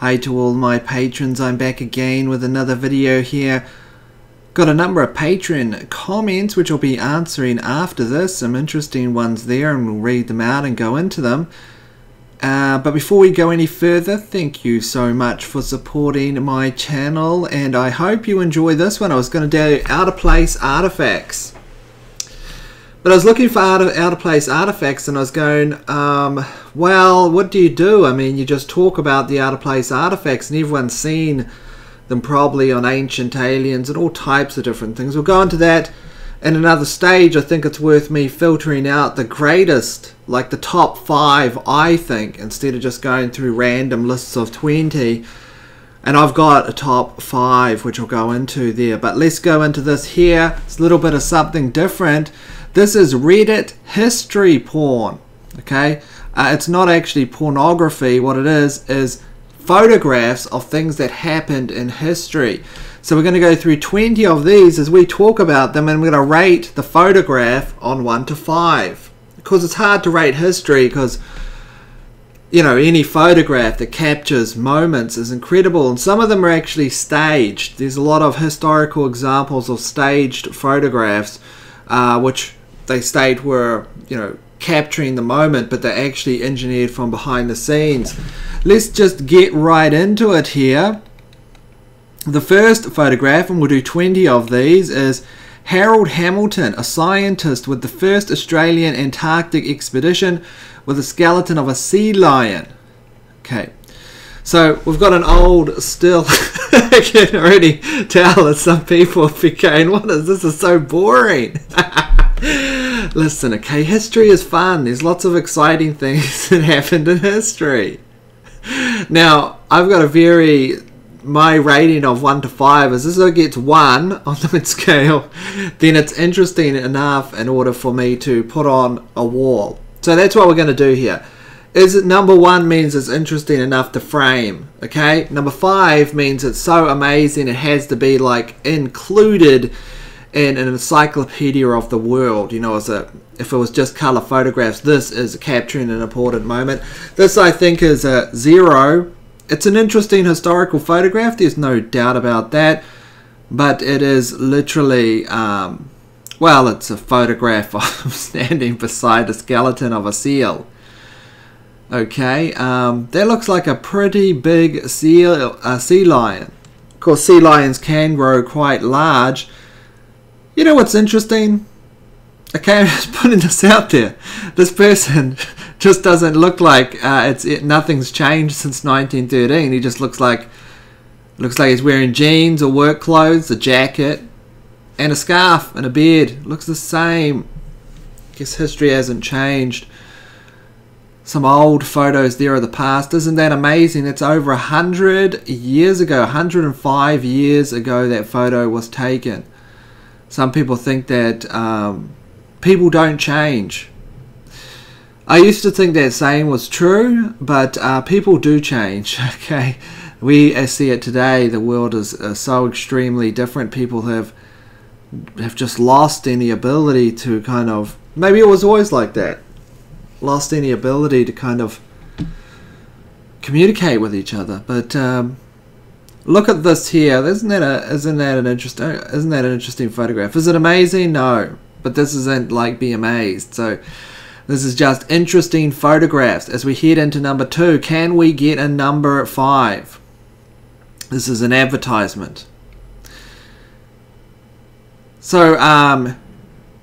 Hi to all my patrons, I'm back again with another video here. Got a number of Patreon comments which I'll be answering after this, some interesting ones there, and we'll read them out and go into them. But before we go any further, thank you so much for supporting my channel, and I hope you enjoy this one. I was going to do out of place artifacts, but I was looking for out of place artifacts, and I was going, well, what do you do? I mean, you just talk about the out of place artifacts, and everyone's seen them probably on Ancient Aliens and all types of different things. We'll go into that in another stage. I think it's worth me filtering out the greatest, like the top 5, I think, instead of just going through random lists of 20. And I've got a top 5 which I'll go into there. But let's go into this here. It's a little bit of something different. This is Reddit history porn. Okay, it's not actually pornography. What it is photographs of things that happened in history. So we're going to go through 20 of these as we talk about them, and we're going to rate the photograph on 1 to 5. Because it's hard to rate history, because, you know, any photograph that captures moments is incredible, and some of them are actually staged. There's a lot of historical examples of staged photographs, which they state were, you know, capturing the moment, but they're actually engineered from behind the scenes. Let's just get right into it here. The first photograph, and we'll do 20 of these, is Harold Hamilton, a scientist with the first Australian Antarctic expedition, with a skeleton of a sea lion. Okay, so we've got an old still. I can already tell that some people will be going, what is this? Is so boring. Listen, okay, history is fun. There's lots of exciting things that happened in history. Now, I've got my rating of 1 to 5 is this gets 1 on the mid scale, then it's interesting enough in order for me to put on a wall. So that's what we're going to do here. Number 1 means it's interesting enough to frame. Okay, number 5 means it's so amazing it has to be like included in an encyclopedia of the world. You know, if it was just color photographs, this is capturing an important moment. This, I think, is a 0. It's an interesting historical photograph, there's no doubt about that, but it is literally, well, it's a photograph of standing beside a skeleton of a seal. Okay, that looks like a pretty big sea lion. Of course, sea lions can grow quite large. You know what's interesting? Okay, I'm just putting this out there. This person just doesn't look like nothing's changed since 1913. He just looks like he's wearing jeans or work clothes, a jacket, and a scarf and a beard. Looks the same. Guess history hasn't changed. Some old photos there of the past. Isn't that amazing? It's over 100 years ago, 105 years ago that photo was taken. Some people think that people don't change. I used to think that saying was true, but people do change. Okay, we see it today. The world is so extremely different. People have just lost any ability to kind of, maybe it was always like that, lost any ability to kind of communicate with each other. But look at this here. Isn't that an interesting photograph? Is it amazing? No, but this isn't like be amazed. So this is just interesting photographs. As we head into number 2, can we get a number 5? This is an advertisement. So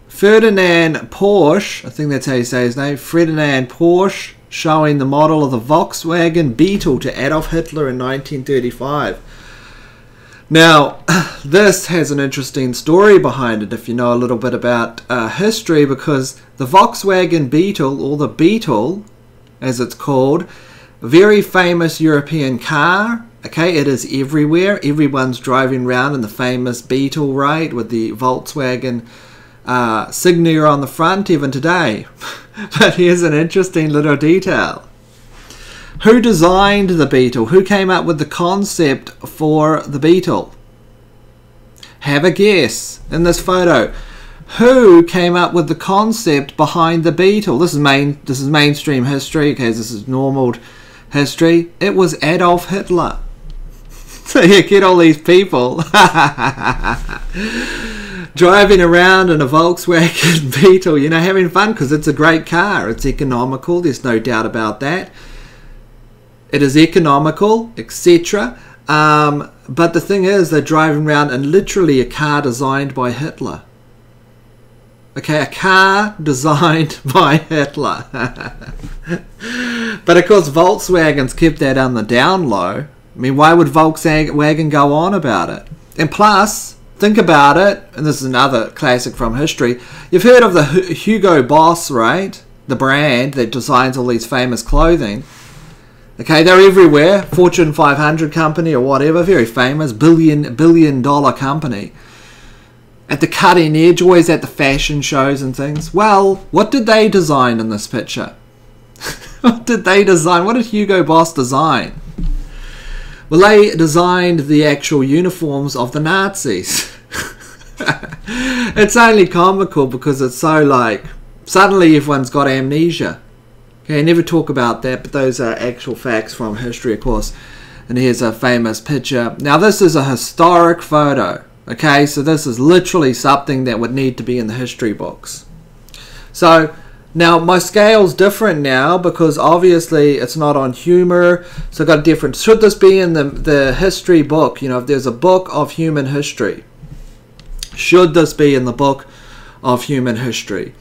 Ferdinand Porsche, I think that's how you say his name, Ferdinand Porsche, showing the model of the Volkswagen Beetle to Adolf Hitler in 1935. Now, this has an interesting story behind it if you know a little bit about history, because the Volkswagen Beetle, or the Beetle as it's called, very famous European car. Okay, it is everywhere. Everyone's driving around in the famous Beetle, right, with the Volkswagen signature on the front even today. But here's an interesting little detail. Who designed the Beetle? Who came up with the concept for the Beetle? Have a guess in this photo. Who came up with the concept behind the Beetle? This is mainstream history. Okay, this is normal history, it was Adolf Hitler. So you get all these people driving around in a Volkswagen Beetle, you know, having fun because it's a great car. It's economical, there's no doubt about that. It is economical, etc. But the thing is, they're driving around in literally a car designed by Hitler. Okay, a car designed by Hitler. But of course, Volkswagens kept that on the down low. I mean, why would Volkswagen go on about it? And plus, think about it, and this is another classic from history. You've heard of the Hugo Boss, right? The brand that designs all these famous clothing. Okay, they're everywhere. Fortune 500 company or whatever, very famous, billion dollar company. At the cutting edge, always at the fashion shows and things. Well, what did they design in this picture? What did they design? What did Hugo Boss design? Well, they designed the actual uniforms of the Nazis. It's only comical because it's so like, suddenly everyone's got amnesia. Okay, never talk about that, but those are actual facts from history, of course. And here's a famous picture. Now, this is a historic photo. Okay, so this is literally something that would need to be in the history books. So, now my scale's different now because obviously it's not on humor, so I've got a different. Should this be in the history book? You know, if there's a book of human history, should this be in the book of human history?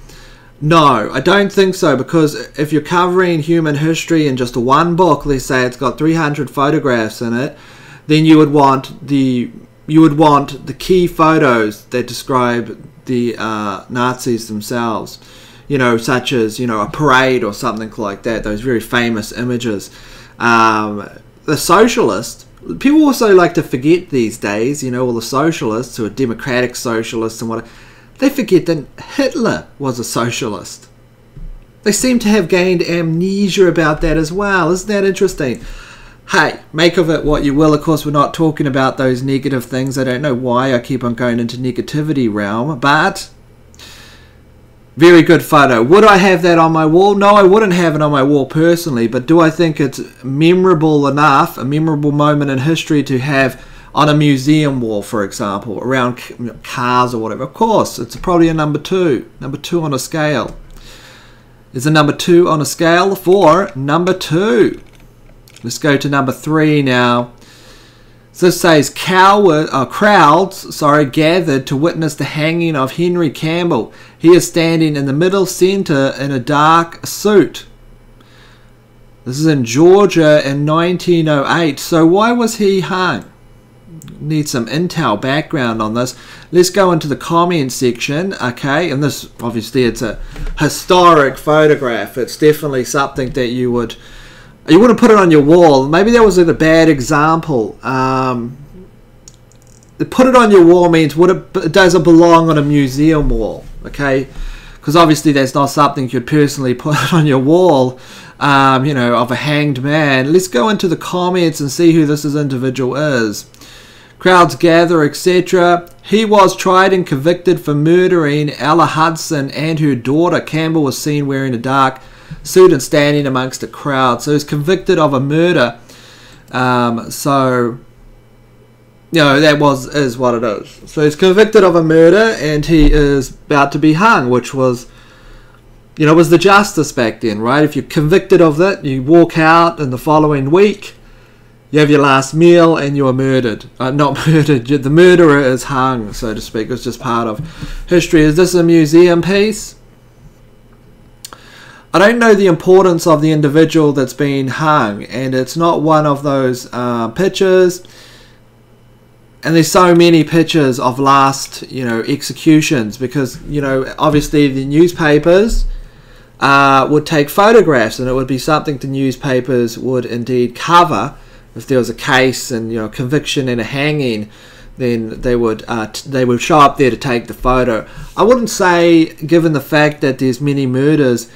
No, I don't think so, because if you're covering human history in just one book, let's say it's got 300 photographs in it, then you would want the key photos that describe the Nazis themselves. You know, such as, you know, a parade or something like that, those very famous images. The socialists, people also like to forget these days, you know, all the socialists who are democratic socialists and what, they forget that Hitler was a socialist. They seem to have gained amnesia about that as well. Isn't that interesting? Hey, make of it what you will. Of course, we're not talking about those negative things. I don't know why I keep on going into negativity realm, but very good photo. Would I have that on my wall? No, I wouldn't have it on my wall personally, but do I think it's memorable enough, a memorable moment in history to have on a museum wall, for example, around cars or whatever? Of course, it's probably a number 2. Number 2 on a scale. Is a number 2 on a scale for number 2. Let's go to number 3 now. So this says crowds gathered to witness the hanging of Henry Campbell. He is standing in the middle center in a dark suit. This is in Georgia in 1908. So why was he hung? Need some intel background on this. Let's go into the comment section. Okay, and this obviously it's a historic photograph. It's definitely something that you wouldn't put it on your wall. Maybe that was a bad example. Put it on your wall means does it belong on a museum wall? Okay, because obviously that's not something you'd personally put on your wall. You know, of a hanged man. Let's go into the comments and see who this individual is. Crowds gather, etc. He was tried and convicted for murdering Ella Hudson and her daughter. Campbell was seen wearing a dark suit and standing amongst a crowd. So he's convicted of a murder. So, you know, that is what it is. So he's convicted of a murder and he is about to be hung, which was, you know, was the justice back then, right? If you're convicted of that, you walk out in the following week, you have your last meal and you are murdered. Not murdered, the murderer is hung, so to speak. It's just part of history. Is this a museum piece? I don't know the importance of the individual that's been hung, and it's not one of those pictures. And there's so many pictures of last, you know, executions, because, you know, obviously the newspapers would take photographs, and it would be something the newspapers would indeed cover. If there was a case and, you know, conviction and a hanging, then they would show up there to take the photo. I wouldn't say, given the fact that there's many murders,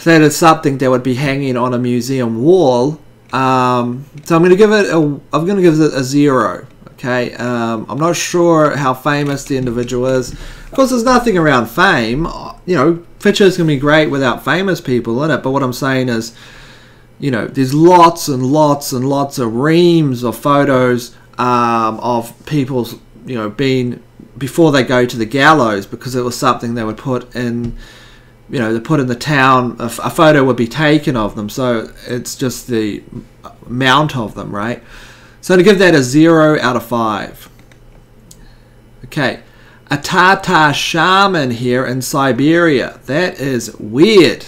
that it's something that would be hanging on a museum wall. So I'm going to give it a 0. Okay, I'm not sure how famous the individual is. Of course, there's nothing around fame. You know, pictures can be great without famous people in it. But what I'm saying is, you know, there's lots and lots and lots of reams of photos of people's, you know, being before they go to the gallows, because it was something they would put in, you know, they put in the town. A photo would be taken of them, so it's just the amount of them, right? So to give that a 0 out of 5. Okay, a Tatar shaman here in Siberia. That is weird.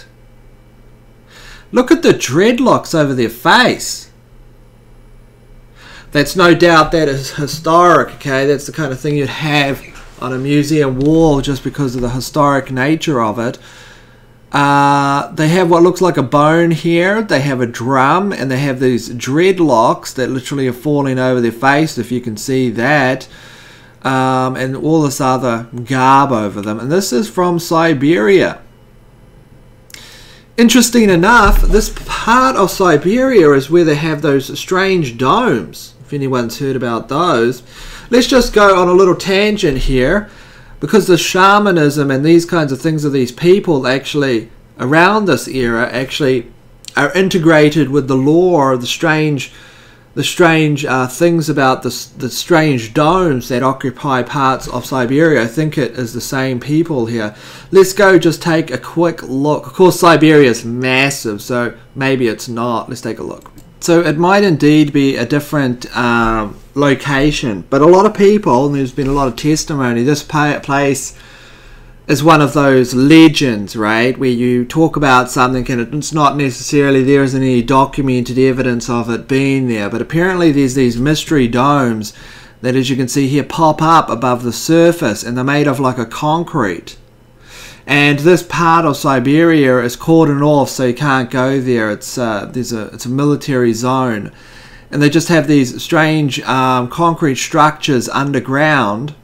Look at the dreadlocks over their face. That's no doubt that is historic, okay? That's the kind of thing you'd have on a museum wall just because of the historic nature of it. They have what looks like a bone here. They have a drum, and they have these dreadlocks that literally are falling over their face, if you can see that. And all this other garb over them. And this is from Siberia. Interesting enough, this part of Siberia is where they have those strange domes, if anyone's heard about those. Let's just go on a little tangent here, because the shamanism and these kinds of things of these people actually around this era actually are integrated with the lore, the strange things about the strange domes that occupy parts of Siberia. I think it is the same people here. Let's go just take a quick look. Of course, Siberia is massive, so maybe it's not. Let's take a look. So it might indeed be a different location, but a lot of people, and there's been a lot of testimony, this place is one of those legends, right, where you talk about something and it's not necessarily, there isn't any documented evidence of it being there, but apparently there's these mystery domes that, as you can see here, pop up above the surface, and they're made of like a concrete. And this part of Siberia is cordoned off, so you can't go there. It's a military zone, and they just have these strange concrete structures underground.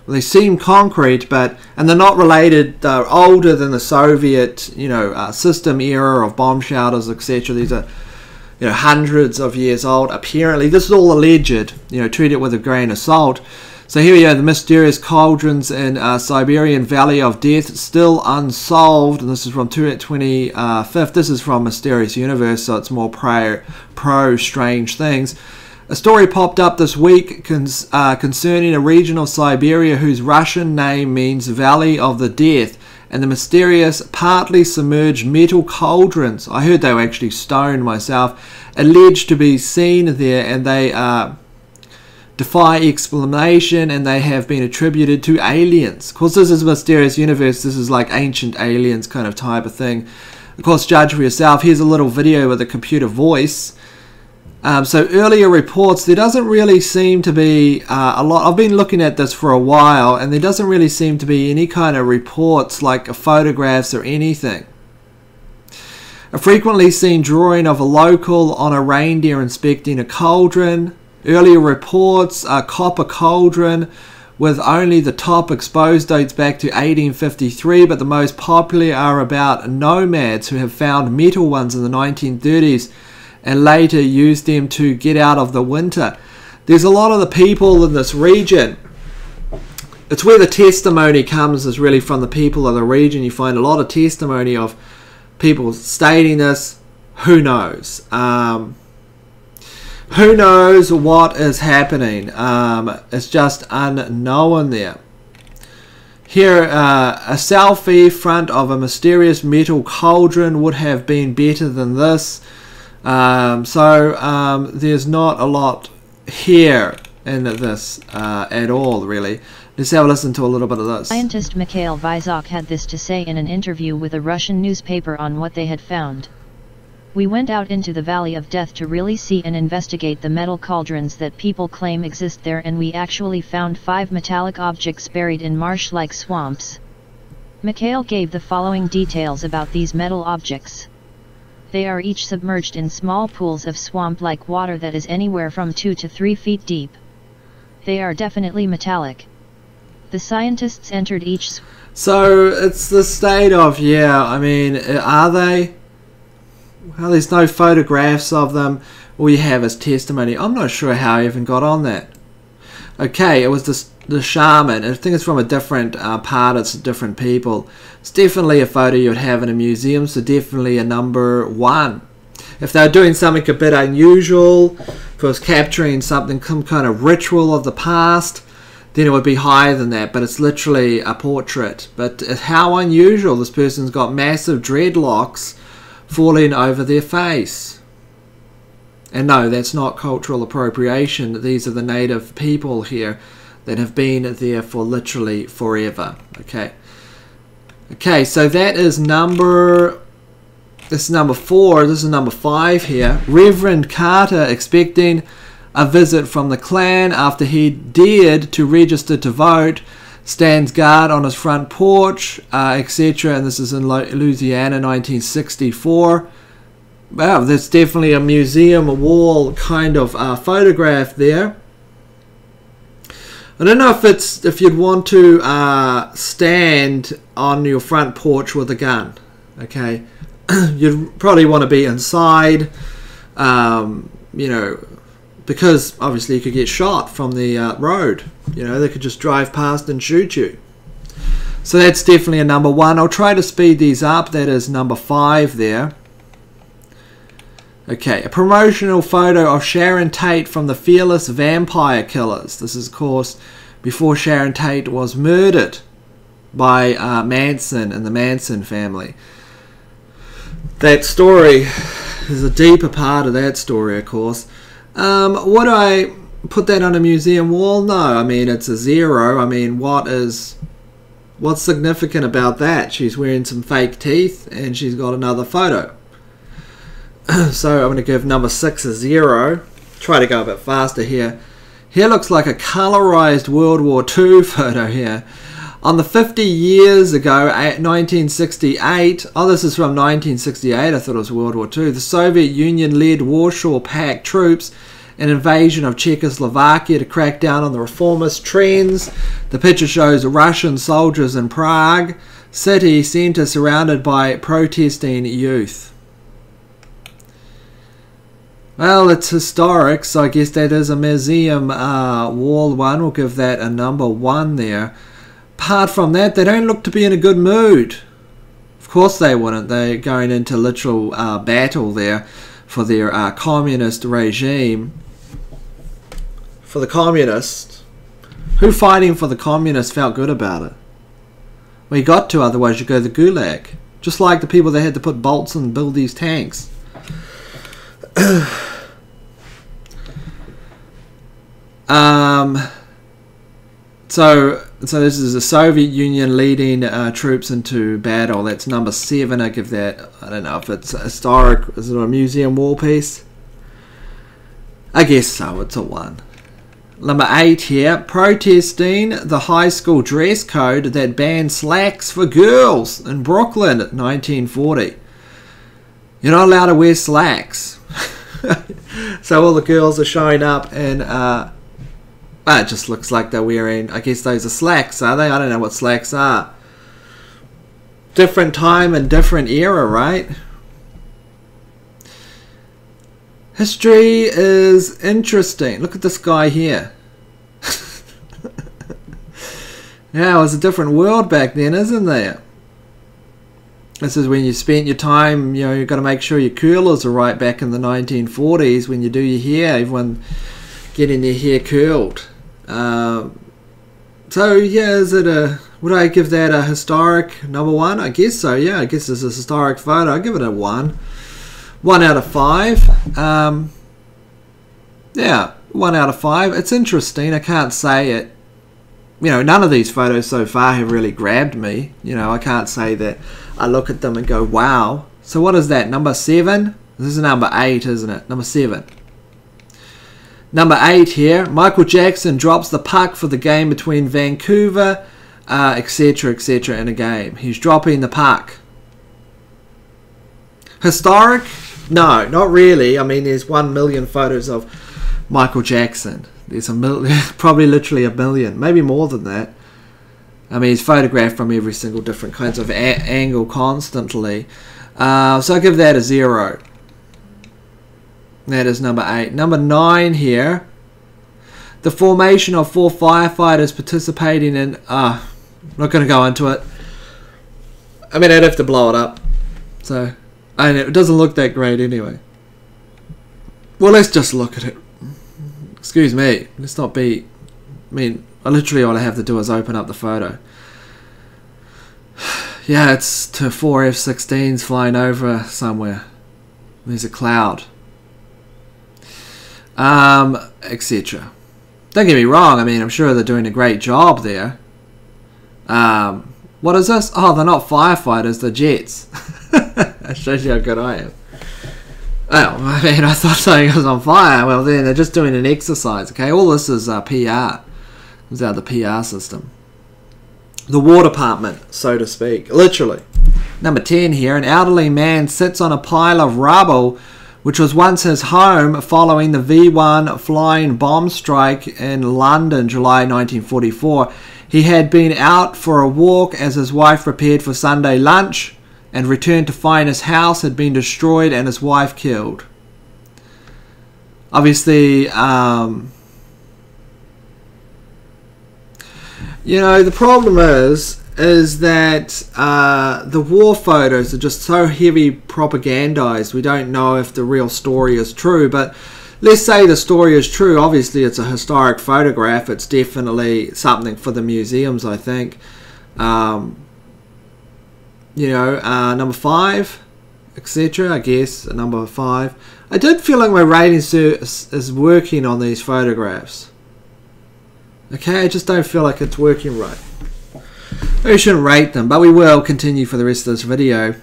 Well, they seem concrete, and they're not related. They're older than the Soviet, you know, system era of bomb shelters, etc. These are, you know, hundreds of years old. Apparently, this is all alleged. You know, treat it with a grain of salt. So here we are, the mysterious cauldrons in Siberian Valley of Death, still unsolved. And this is from 25th. This is from Mysterious Universe, so it's more pro strange things. A story popped up this week concerning a region of Siberia whose Russian name means Valley of the Death, and the mysterious, partly submerged metal cauldrons, I heard they were actually stone myself, alleged to be seen there, and they defy explanation, and they have been attributed to aliens. Of course, this is a Mysterious Universe. This is like ancient aliens kind of type of thing. Of course, judge for yourself. Here's a little video with a computer voice. So earlier reports, there doesn't really seem to be a lot. I've been looking at this for a while, and there doesn't really seem to be any kind of reports like photographs or anything. A frequently seen drawing of a local on a reindeer inspecting a cauldron. Earlier reports, a copper cauldron with only the top exposed dates back to 1853, but the most popular are about nomads who have found metal ones in the 1930s and later used them to get out of the winter. There's a lot of the people in this region. It's where the testimony comes, is really from the people of the region. You find a lot of testimony of people stating this. Who knows? Who knows what is happening? It's just unknown there. Here, a selfie front of a mysterious metal cauldron would have been better than this. There's not a lot here in this at all, really. Let's have a listen to a little bit of this. Scientist Mikhail Vyzok had this to say in an interview with a Russian newspaper on what they had found. We went out into the Valley of Death to really see and investigate the metal cauldrons that people claim exist there, and we actually found 5 metallic objects buried in marsh-like swamps. Mikhail gave the following details about these metal objects. They are each submerged in small pools of swamp-like water that is anywhere from 2 to 3 feet deep. They are definitely metallic. The scientists entered each... So, it's the state of, yeah, I mean, are they? Well, there's no photographs of them. All you have is testimony. I'm not sure how I even got on that. Okay, it was the shaman. I think it's from a different part. It's different people. It's definitely a photo you'd have in a museum, so definitely a number 1. if they're doing something a bit unusual, if it was capturing something, some kind of ritual of the past, then it would be higher than that. But it's literally a portrait. But how unusual, this person's got massive dreadlocks falling over their face. And no, that's not cultural appropriation. These are the native people here that have been there for literally forever. Okay. Okay, so that is number 4. This is number 5 here. Reverend Carter expecting a visit from the Klan after he dared to register to vote, stands guard on his front porch, etc. And this is in Louisiana, 1964. Wow, that's definitely a museum wall kind of photograph there. I don't know if you'd want to stand on your front porch with a gun. Okay, you'd probably want to be inside, you know, because obviously you could get shot from the road. You know, they could just drive past and shoot you. So that's definitely a number 1. I'll try to speed these up. That is number 5 there. Okay, a promotional photo of Sharon Tate from the Fearless Vampire Killers. This is, of course, before Sharon Tate was murdered by Manson and the Manson family. That story is a deeper part of that story, of course. Would I put that on a museum wall? No, I mean, it's a 0. I mean, what's significant about that? She's wearing some fake teeth and she's got another photo. So I'm going to give number 6 a 0. Try to go a bit faster here. Here looks like a colorized World War II photo here. On the 50 years ago, 1968, oh, this is from 1968, I thought it was World War II, the Soviet Union led Warsaw Pact troops an invasion of Czechoslovakia to crack down on the reformist trends. The picture shows Russian soldiers in Prague city centre surrounded by protesting youth. Well, it's historic, so I guess that is a museum wall one. We'll give that a number 1 there. Apart from that, they don't look to be in a good mood. Of course they wouldn't. They're going into literal battle there for their communist regime. For the communists. Who fighting for the communists felt good about it? Well, you got to, otherwise you go to the gulag. Just like the people that had to put bolts and build these tanks. So this is the Soviet Union leading troops into battle. That's number 7. I give that, I don't know if it's historic. Is it a museum wall piece? I guess so. It's a 1. Number 8 here. Protesting the high school dress code that banned slacks for girls in Brooklyn, 1940. You're not allowed to wear slacks. So all the girls are showing up and it just looks like they're wearing, I guess those are slacks, are they? I don't know what slacks are. Different time and different era, right? History is interesting. Look at this guy here. Yeah, it was a different world back then, isn't there? This is when you spent your time, you know, you've got to make sure your curlers are right back in the 1940s when you do your hair. Everyone getting their hair curled. So yeah, would I give that a historic number 1? I guess so, yeah. I guess it's a historic photo. I'll give it a 1. 1 out of 5. Yeah, 1 out of 5. It's interesting. I can't say it. You know, none of these photos so far have really grabbed me. You know, I can't say that I look at them and go, wow. So what is that? Number 7? This is number 8, isn't it? Number 7. Number 8 here. Michael Jackson drops the puck for the game between Vancouver, etc., etc. in a game. He's dropping the puck. Historic? No, not really. I mean, there's 1 million photos of Michael Jackson. There's probably literally a million, maybe more than that. I mean, he's photographed from every single different kinds of angle constantly. So I'll give that a 0. That is number 8. Number 9 here. The formation of 4 firefighters participating in... I'm not going to go into it. I mean, I'd have to blow it up. So, and it doesn't look that great anyway. Well, let's just look at it. Excuse me. Let's not be... I mean, literally all I have to do is open up the photo. Yeah, it's to 4 F-16s flying over somewhere. There's a cloud. Etc. Don't get me wrong, I mean, I'm sure they're doing a great job there. What is this? Oh, they're not firefighters, they're jets. That shows you how good I am. Oh, I mean, I thought something was on fire. Well, then they're just doing an exercise, okay? All this is PR. Comes out of the PR system. The War Department, so to speak. Literally. Number 10 here. An elderly man sits on a pile of rubble, which was once his home, following the V1 flying bomb strike in London, July 1944. He had been out for a walk as his wife prepared for Sunday lunch and returned to find his house had been destroyed and his wife killed. Obviously, you know, the problem is that the war photos are just so heavy propagandized. We don't know if the real story is true, but let's say the story is true. Obviously, it's a historic photograph. It's definitely something for the museums, I think. You know, number 5, etc. I guess number 5. I did feel like my rating is working on these photographs. Okay, I just don't feel like it's working right. We shouldn't rate them, but we will continue for the rest of this video.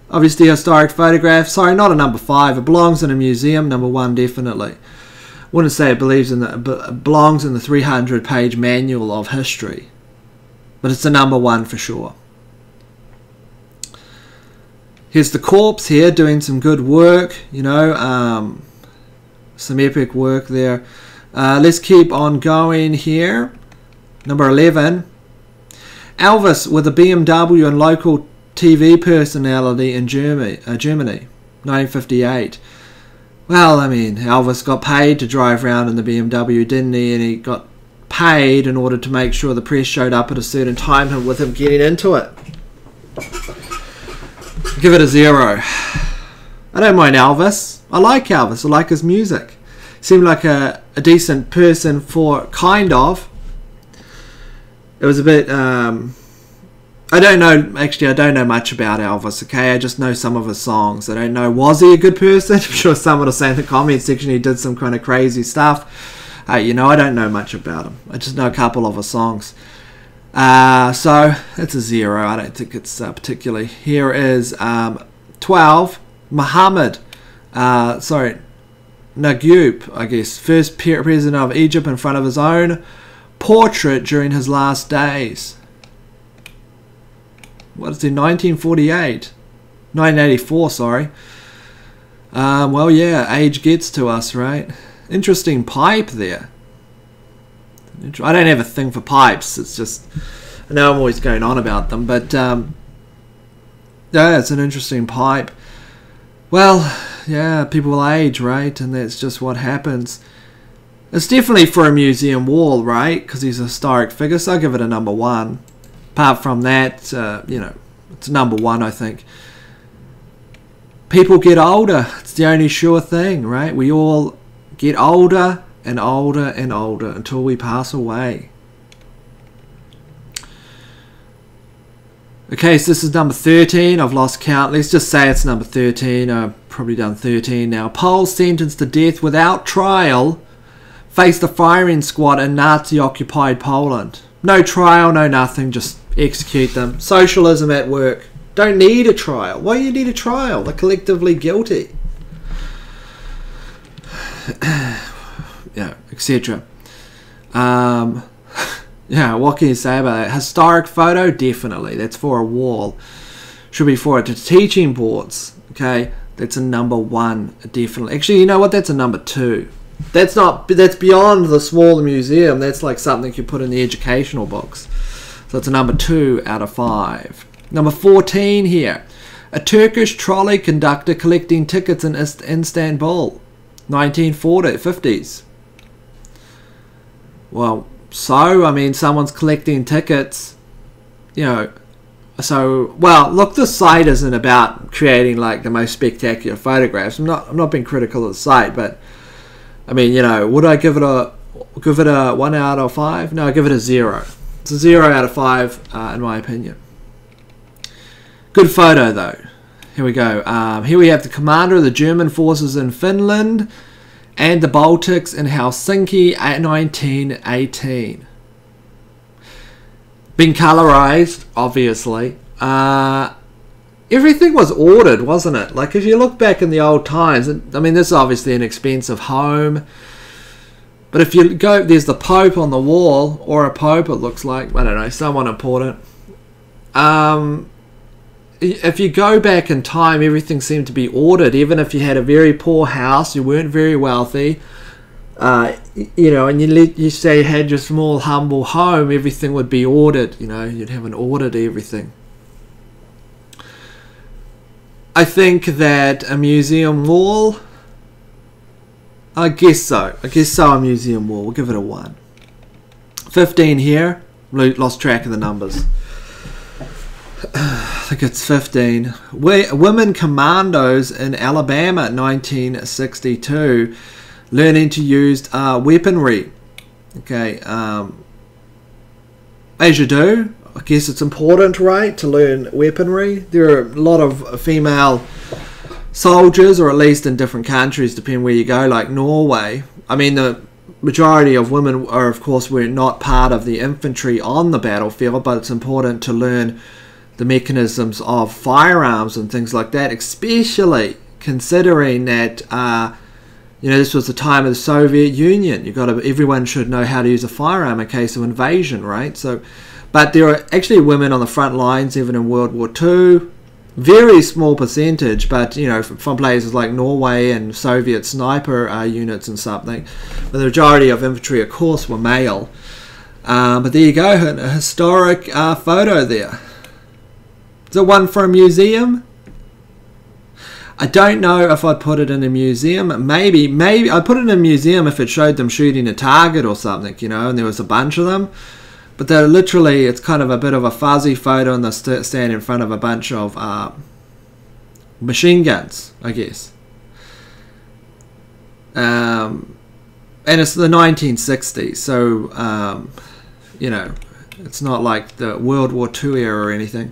Obviously, historic photograph. Sorry, not a number 5. It belongs in a museum. Number 1, definitely. Wouldn't say it belongs in the 300-page manual of history, but it's a number 1 for sure. Here's the corpse here doing some good work, you know, some epic work there. Let's keep on going here. Number 11. Elvis with a BMW and local TV personality in Germany, 1958. Well, I mean, Elvis got paid to drive around in the BMW, didn't he? And he got paid in order to make sure the press showed up at a certain time with him getting into it. Give it a 0. I don't mind Elvis. I like Elvis. I like his music. Seemed like a decent person for kind of. It was a bit... I don't know... Actually, I don't know much about Elvis, okay? I just know some of his songs. I don't know... Was he a good person? I'm sure someone will say in the comment section he did some kind of crazy stuff. You know, I don't know much about him. I just know a couple of his songs. So it's a 0. I don't think it's particularly. Here is 12. Muhammad, Naguib, I guess, first president of Egypt in front of his own portrait during his last days. What is it? 1948, 1984. Sorry. Well, yeah, age gets to us, right? Interesting pipe there. I don't have a thing for pipes. It's just, I know I'm always going on about them, but yeah, it's an interesting pipe. Well, yeah, people will age, right? And that's just what happens. It's definitely for a museum wall, right? Because he's a historic figure, so I'll give it a number 1. Apart from that, you know, it's number 1, I think. People get older. It's the only sure thing, right? We all get older and older and older until we pass away. Okay, so this is number 13. I've lost count. Let's just say it's number 13. I've probably done 13 now. Poles sentenced to death without trial faced the firing squad in Nazi-occupied Poland. No trial, no nothing, just execute them. Socialism at work. Don't need a trial. Why do you need a trial? They're collectively guilty. Yeah, etc. Yeah, what can you say about that? Historic photo? Definitely. That's for a wall. Should be for it. To teaching boards. Okay, that's a number 1. Definitely. Actually, you know what? That's a number 2. That's beyond the smaller museum. That's like something you put in the educational books. So it's a number 2 out of 5. Number 14 here. A Turkish trolley conductor collecting tickets in Istanbul. 1950s. Well, so, I mean, someone's collecting tickets, you know, so, well, look, this site isn't about creating, like, the most spectacular photographs. I'm not being critical of the site, but I mean, you know, would I give it a 1 out of 5? No, I give it a 0. It's a 0 out of 5 in my opinion. Good photo though. Here we go. Here we have the commander of the German forces in Finland and the Baltics in Helsinki at 1918. Been colorized, obviously. Everything was ordered, wasn't it? Like if you look back in the old times, I mean, this is obviously an expensive home. But if you go, there's the Pope on the wall, or a Pope it looks like, I don't know, someone important. If you go back in time, everything seemed to be ordered. Even if you had a very poor house, you weren't very wealthy, you know, and you say you had your small humble home, everything would be ordered. You know, you'd have an order to everything. I think that a museum wall, I guess so. I guess so, a museum wall. We'll give it a 1. 15 here. Lost track of the numbers. I think it's 15. Women commandos in Alabama, 1962, learning to use weaponry. Okay, as you do. I guess it's important, right, to learn weaponry. There are a lot of female soldiers, or at least in different countries, depending where you go, like Norway. I mean, the majority of women are, of course, were not part of the infantry on the battlefield, but it's important to learn the mechanisms of firearms and things like that, especially considering that you know, this was the time of the Soviet Union. Everyone should know how to use a firearm in case of invasion, right? So, but there are actually women on the front lines even in World War II. Very small percentage, but you know, from places like Norway and Soviet sniper units and something. But the majority of infantry, of course, were male. But there you go, a historic photo there. Is it one for a museum? I don't know if I'd put it in a museum. Maybe I'd put it in a museum if it showed them shooting a target or something, you know, and there was a bunch of them. But they're literally, it's kind of a bit of a fuzzy photo, and they stand in front of a bunch of machine guns, I guess. And it's the 1960s, so, you know, it's not like the World War II era or anything.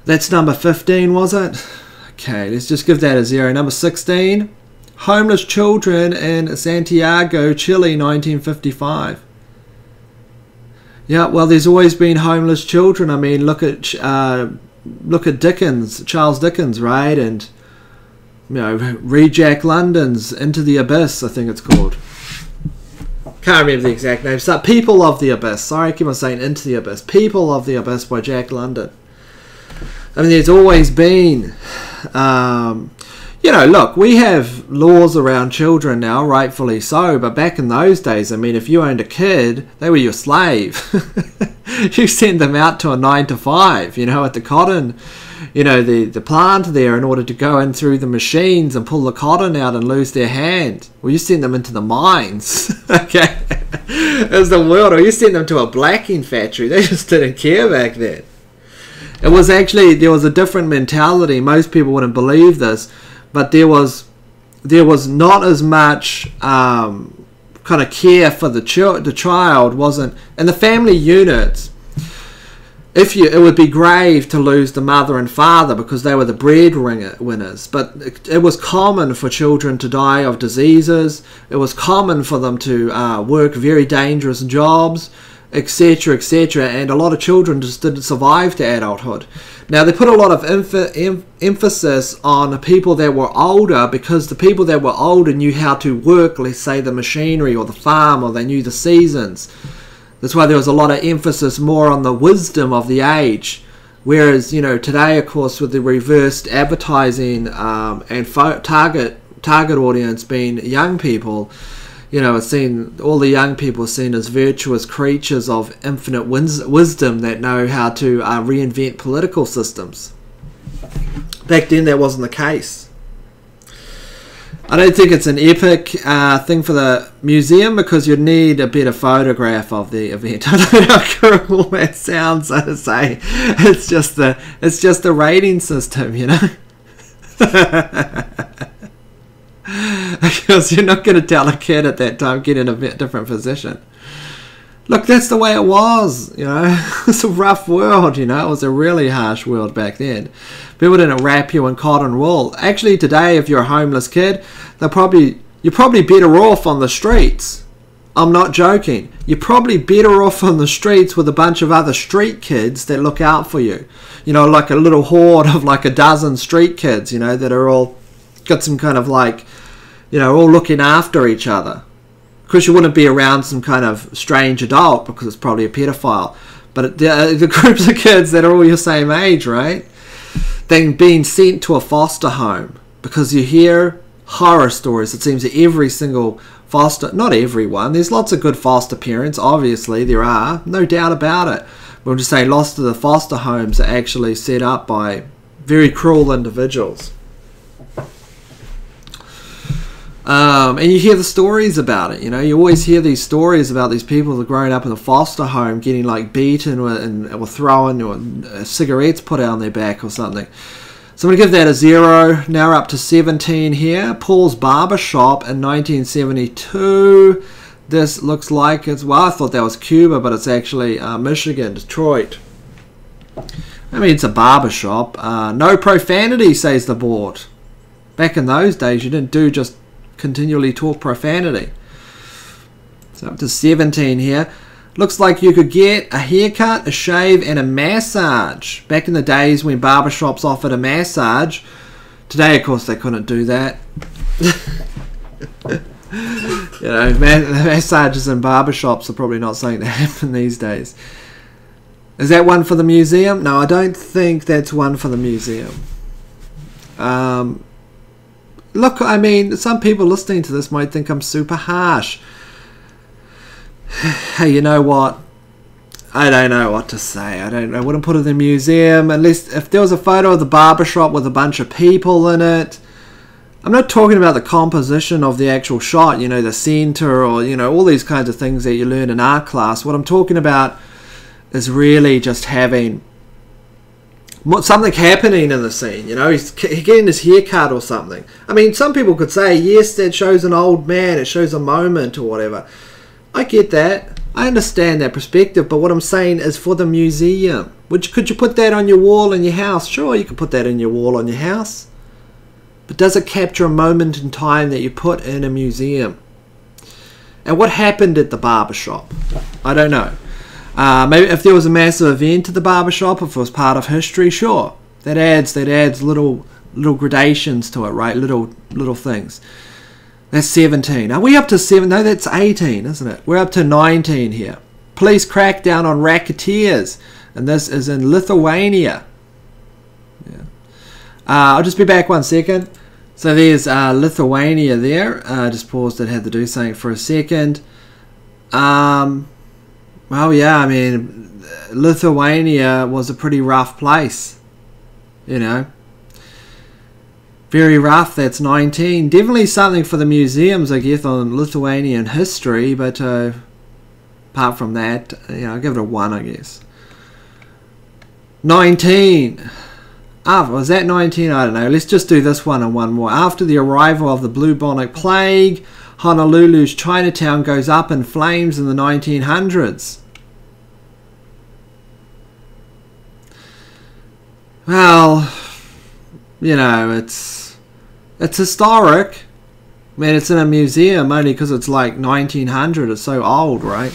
That's number 15, was it? Okay, let's just give that a 0. Number 16, homeless children in Santiago, Chile, 1955. Yeah, well, there's always been homeless children. I mean, look at Dickens, Charles Dickens, right? And you know, read Jack London's Into the Abyss, I think it's called. Can't remember the exact name. So, People of the Abyss. Sorry, I keep on saying Into the Abyss. People of the Abyss by Jack London. I mean, there's always been, you know, look, we have laws around children now, rightfully so, but back in those days, I mean, if you owned a kid, they were your slave. You sent them out to a 9 to 5, you know, at the cotton, you know, the plant there in order to go in through the machines and pull the cotton out and lose their hand. Well, you sent them into the mines, okay? As the world, or you sent them to a blacking factory. They just didn't care back then. It was actually, there was a different mentality. Most people wouldn't believe this, but there was not as much kind of care for the child, wasn't, and the family units. It would be grave to lose the mother and father because they were the breadwinners. But it was common for children to die of diseases. It was common for them to work very dangerous jobs, etc., etc., and a lot of children just didn't survive to adulthood. Now, they put a lot of emphasis on people that were older because the people that were older knew how to work, let's say, the machinery or the farm, or they knew the seasons. That's why there was a lot of emphasis more on the wisdom of the age. Whereas, you know, today, of course, with the reversed advertising and target audience being young people, you know, all the young people are seen as virtuous creatures of infinite wisdom that know how to reinvent political systems. Back then, that wasn't the case. I don't think it's an epic thing for the museum because you'd need a better photograph of the event. I don't know how cool that sounds, so to say. It's just the rating system, you know. Because you're not going to tell a kid at that time, get in a bit different position. Look, that's the way it was, you know. It's a rough world, you know. It was a really harsh world back then. People didn't wrap you in cotton wool. Actually, today, if you're a homeless kid, you're probably better off on the streets. I'm not joking. You're probably better off on the streets with a bunch of other street kids that look out for you. You know, like a little horde of like a dozen street kids, you know, that are all got some kind of like, you know, all looking after each other. Of course, you wouldn't be around some kind of strange adult because it's probably a pedophile. But the groups of kids that are all your same age, right? Then being sent to a foster home because you hear horror stories. It seems that every single foster, not everyone, there's lots of good foster parents, obviously there are, no doubt about it. We'll just say lots of the foster homes are actually set up by very cruel individuals. And you hear the stories about it, you know, you always hear these stories about these people that are growing up in a foster home getting like beaten or throwing or cigarettes put out on their back or something. So I'm going to give that a 0. Now we're up to 17 here. Paul's Barber Shop in 1972. This looks like it's, well, I thought that was Cuba, but it's actually Michigan, Detroit. I mean, it's a barber shop. No profanity, says the board. Back in those days, you didn't just continually talk profanity. So up to 17 here. Looks like you could get a haircut, a shave, and a massage. Back in the days when barbershops offered a massage. Today, of course, they couldn't do that. You know, massages in barbershops are probably not something that happen these days. Is that one for the museum? No, I don't think that's one for the museum. Look, I mean, some people listening to this might think I'm super harsh. Hey, you know what? I don't know what to say. I wouldn't put it in the museum unless if there was a photo of the barbershop with a bunch of people in it. I'm not talking about the composition of the actual shot, you know, the center or, you know, all these kinds of things that you learn in art class. What I'm talking about is really just having something happening in the scene, you know, he's getting his hair cut or something. I mean, some people could say, yes, that shows an old man, it shows a moment or whatever. I get that. I understand that perspective, but what I'm saying is for the museum. Could you put that on your wall in your house? Sure, you could put that in your wall on your house. But does it capture a moment in time that you put in a museum? And what happened at the barbershop? I don't know. Maybe if there was a massive event at the barbershop, if it was part of history, sure. That adds little gradations to it, right? Little things. That's 17. Are we up to 7? No, that's 18, isn't it? We're up to 19 here. Police crackdown on racketeers. And this is in Lithuania. Yeah. I'll just be back 1 second. So there's Lithuania there. Just paused it, had to do something for a second. Well, yeah, I mean, Lithuania was a pretty rough place. You know. Very rough, that's 19. Definitely something for the museums, I guess, on Lithuanian history, but apart from that, you know, I'll give it a 1, I guess. 19. Was that 19? I don't know. Let's just do this one and one more. After the arrival of the bubonic plague, Honolulu's Chinatown goes up in flames in the 1900s. Well, you know, it's historic. I mean, it's in a museum only because it's like 1900. It's so old, right?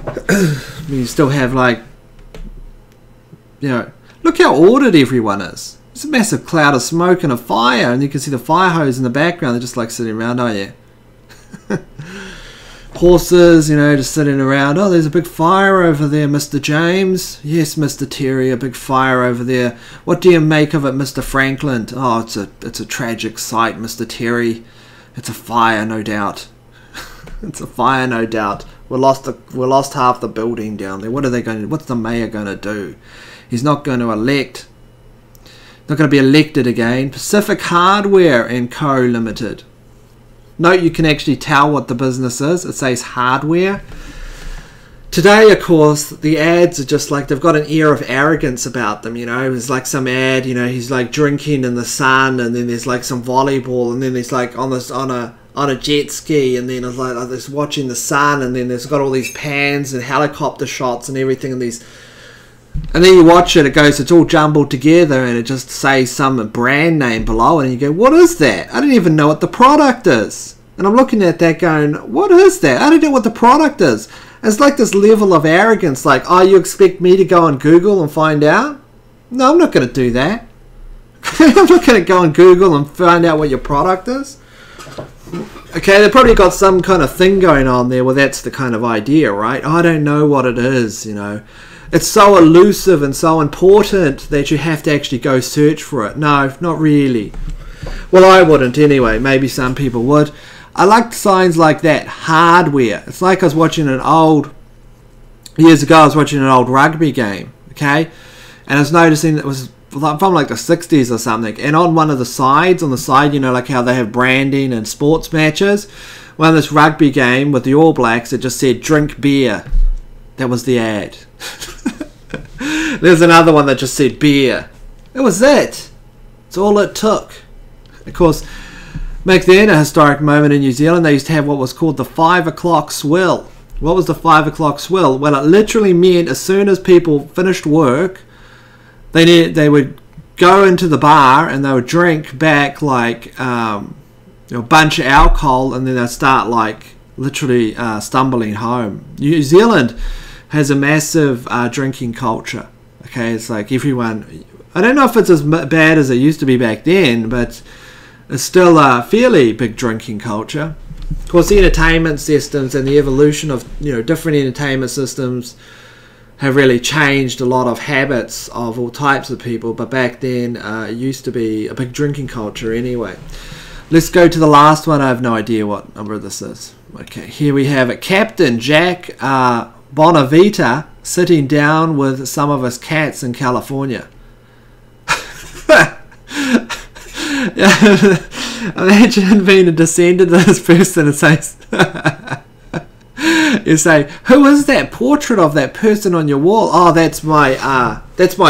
I mean, you still have like, you know, look how ordered everyone is. It's a massive cloud of smoke and a fire, and you can see the fire hose in the background. They're just like sitting around, aren't you? Horses, you know, just sitting around. Oh, there's a big fire over there, Mr. James. Yes, Mr. Terry, a big fire over there. What do you make of it, Mr. Franklin? Oh, it's a tragic sight, Mr. Terry. It's a fire, no doubt. It's a fire, no doubt. We lost half the building down there. What's the mayor going to do? He's not going to elect. Not going to be elected again. Pacific Hardware and Co. Limited. Note you can actually tell what the business is. It says hardware. Today, of course, the ads are just like, they've got an air of arrogance about them, you know. There's like some ad, you know, he's like drinking in the sun, and then there's like some volleyball, and then there's like on a jet ski, and then it's like there's watching the sun, and then there's got all these pans and helicopter shots and everything, and then you watch it, it's all jumbled together, and it just says some brand name below it, and you go, what is that? I don't even know what the product is. And I'm looking at that going, what is that? I don't know what the product is. It's like this level of arrogance, like, oh, you expect me to go on Google and find out? No, I'm not going to do that. I'm not going to go on Google and find out what your product is. Okay, they've probably got some kind of thing going on there where that's the kind of idea, right? Oh, I don't know what it is, you know. It's so elusive and so important that you have to actually go search for it. No, not really. Well, I wouldn't anyway. Maybe some people would. I like signs like that. Hardware. It's like I was watching years ago, I was watching an old rugby game, okay? And I was noticing it was from like the 60s or something. And on one of the sides, you know, like how they have branding and sports matches, well, this rugby game with the All Blacks, it just said, drink beer. That was the ad. There's another one that just said beer. That was it. It's all it took. Of course, back then, a historic moment in New Zealand, they used to have what was called the 5 o'clock swill. What was the 5 o'clock swill? Well, it literally meant as soon as people finished work, they would go into the bar and they would drink back like a bunch of alcohol, and then they'd start like literally stumbling home. New Zealand has a massive drinking culture. Okay, it's like everyone. I don't know if it's as bad as it used to be back then, but it's still a fairly big drinking culture. Of course, the entertainment systems and the evolution of different entertainment systems have really changed a lot of habits of all types of people. But back then, it used to be a big drinking culture anyway. Let's go to the last one. I have no idea what number this is. Okay, here we have it. Captain Jack Bonavita sitting down with some of his cats in California. Imagine being a descendant of this person and says, you say, who is that portrait of that person on your wall? Oh, that's my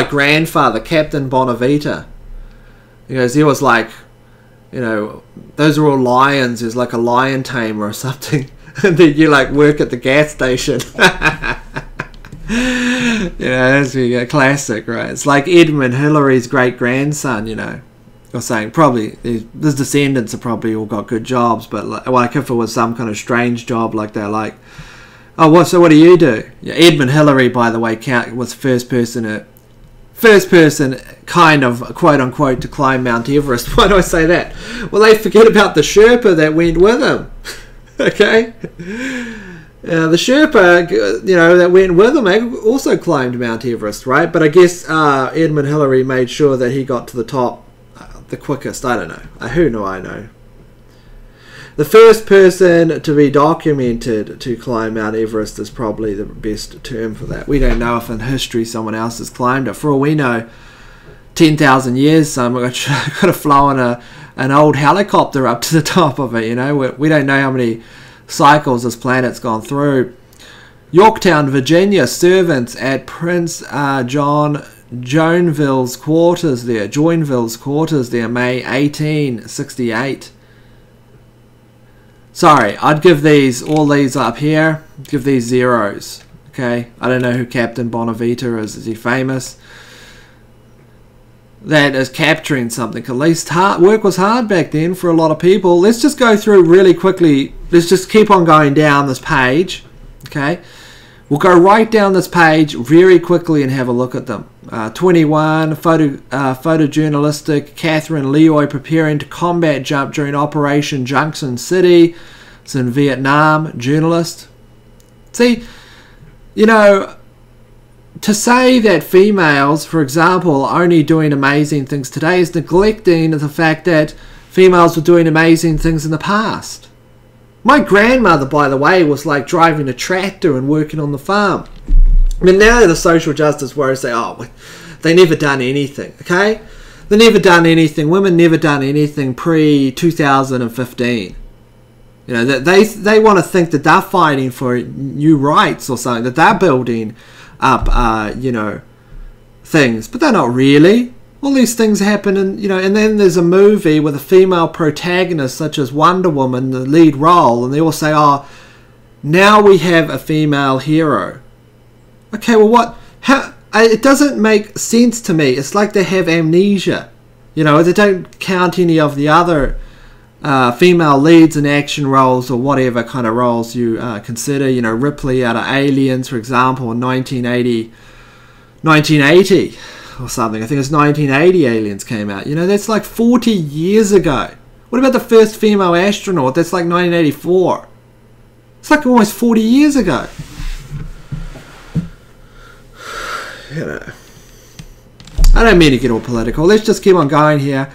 grandfather, Captain Bonavita. He goes, he was like, those are all lions. There's like a lion tamer or something. And then you like work at the gas station. That's a classic, right? It's like Edmund Hillary's great-grandson, You're saying probably his descendants have probably all got good jobs, but like if it was some kind of strange job, like they're like, oh, so what do you do? Yeah, Edmund Hillary, by the way, was first person kind of quote unquote to climb Mount Everest. Why do I say that? Well, they forget about the Sherpa that went with him. Okay, the Sherpa, that went with him also climbed Mount Everest, right? But I guess Edmund Hillary made sure that he got to the top the quickest. I don't know. Who do I know? The first person to be documented to climb Mount Everest is probably the best term for that. We don't know if in history someone else has climbed it. For all we know, 10,000 years someone could have flown an old helicopter up to the top of it. We don't know how many cycles this planet's gone through. Yorktown, Virginia, servants at Prince Joinville's quarters there, May 1868. Sorry, I'd give all these up here, give these zeros. Okay, I don't know who Captain Bonavita is. Is he famous? That is capturing something. At least work was hard back then for a lot of people. Let's just go through really quickly. Let's just keep on going down this page. Okay. We'll go right down this page very quickly and have a look at them. 21, photojournalistic, Catherine Leoy preparing to combat jump during Operation Junction City. It's in Vietnam, journalist. See, to say that females, for example, are only doing amazing things today is neglecting the fact that females were doing amazing things in the past. My grandmother, by the way, was like driving a tractor and working on the farm. I mean, now the social justice warriors say, oh, they never done anything, okay? They never done anything. Women never done anything pre-2015. You know, that they want to think that they're fighting for new rights or something, that they're building up, you know, things, but they're not really. All these things happen, and you know, and then there's a movie with a female protagonist such as Wonder Woman, the lead role, and they all say, "Oh, now we have a female hero." Okay, well, what? How? It doesn't make sense to me. It's like they have amnesia. You know, they don't count any of the other female leads in action roles or whatever kind of roles you consider. You know, Ripley out of Aliens, for example, in 1980 or something. I think it's 1980 Aliens came out. You know, that's like 40 years ago. What about the first female astronaut? That's like 1984. It's like almost 40 years ago. You know, I don't mean to get all political. Let's just keep on going here.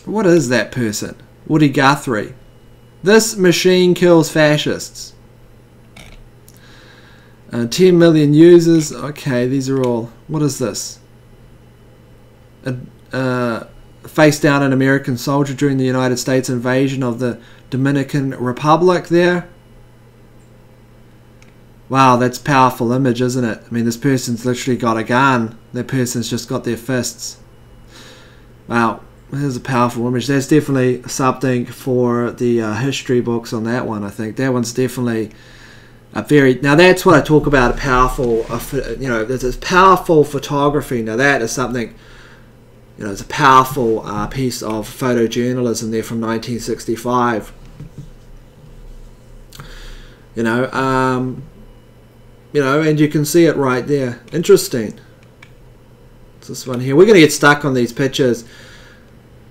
What is that person? Woody Guthrie. This machine kills fascists. 10 million users. Okay, these are all... What is this? Face down an American soldier during the United States invasion of the Dominican Republic there. Wow, that's a powerful image, isn't it? I mean, this person's literally got a gun. That person's just got their fists. Wow, here's a powerful image. That's definitely something for the history books on that one, I think. That one's definitely a very... Now, that's what I talk about, a powerful... you know, there's this powerful photography. Now, that is something... You know, it's a powerful piece of photojournalism there from 1965. You know, and you can see it right there. Interesting. It's this one here. We're going to get stuck on these pictures.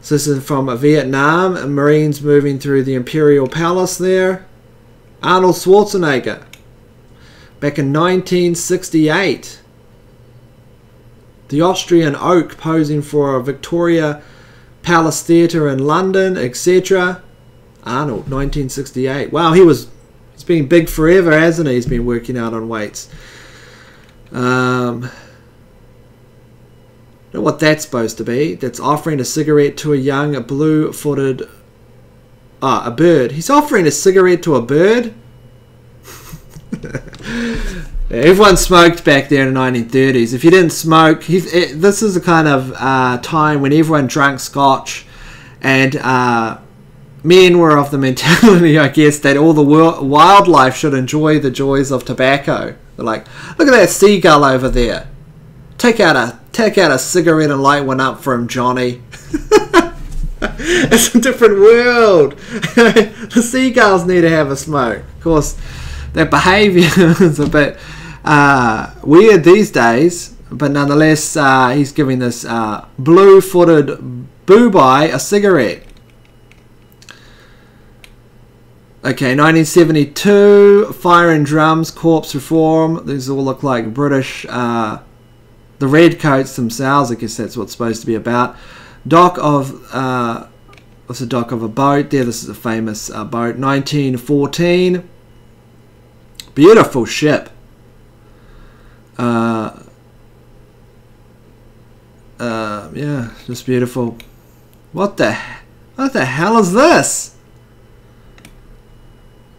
So this is from Vietnam. Marines moving through the Imperial Palace there. Arnold Schwarzenegger. Back in 1968. The Austrian Oak posing for a Victoria Palace Theatre in London, etc. Arnold, 1968. Wow, he's been big forever, hasn't he? He's been working out on weights. Don't know what that's supposed to be. That's offering a cigarette to a young blue-footed... a bird. He's offering a cigarette to a bird? Everyone smoked back there in the 1930s. If you didn't smoke... this is the kind of time when everyone drank scotch and... men were of the mentality, I guess, that all the wildlife should enjoy the joys of tobacco. They're like, look at that seagull over there. Take out a cigarette and light one up for him, Johnny. It's a different world. The seagulls need to have a smoke. Of course, their behaviour is a bit weird these days, but nonetheless, he's giving this blue-footed booby a cigarette. Okay, 1972, Fire and Drums, Corpse Reform. These all look like British, the Redcoats themselves. I guess that's what it's supposed to be about. Dock of, what's the dock of a boat there? This is a famous boat. 1914. Beautiful ship. Yeah, just beautiful. What the hell is this?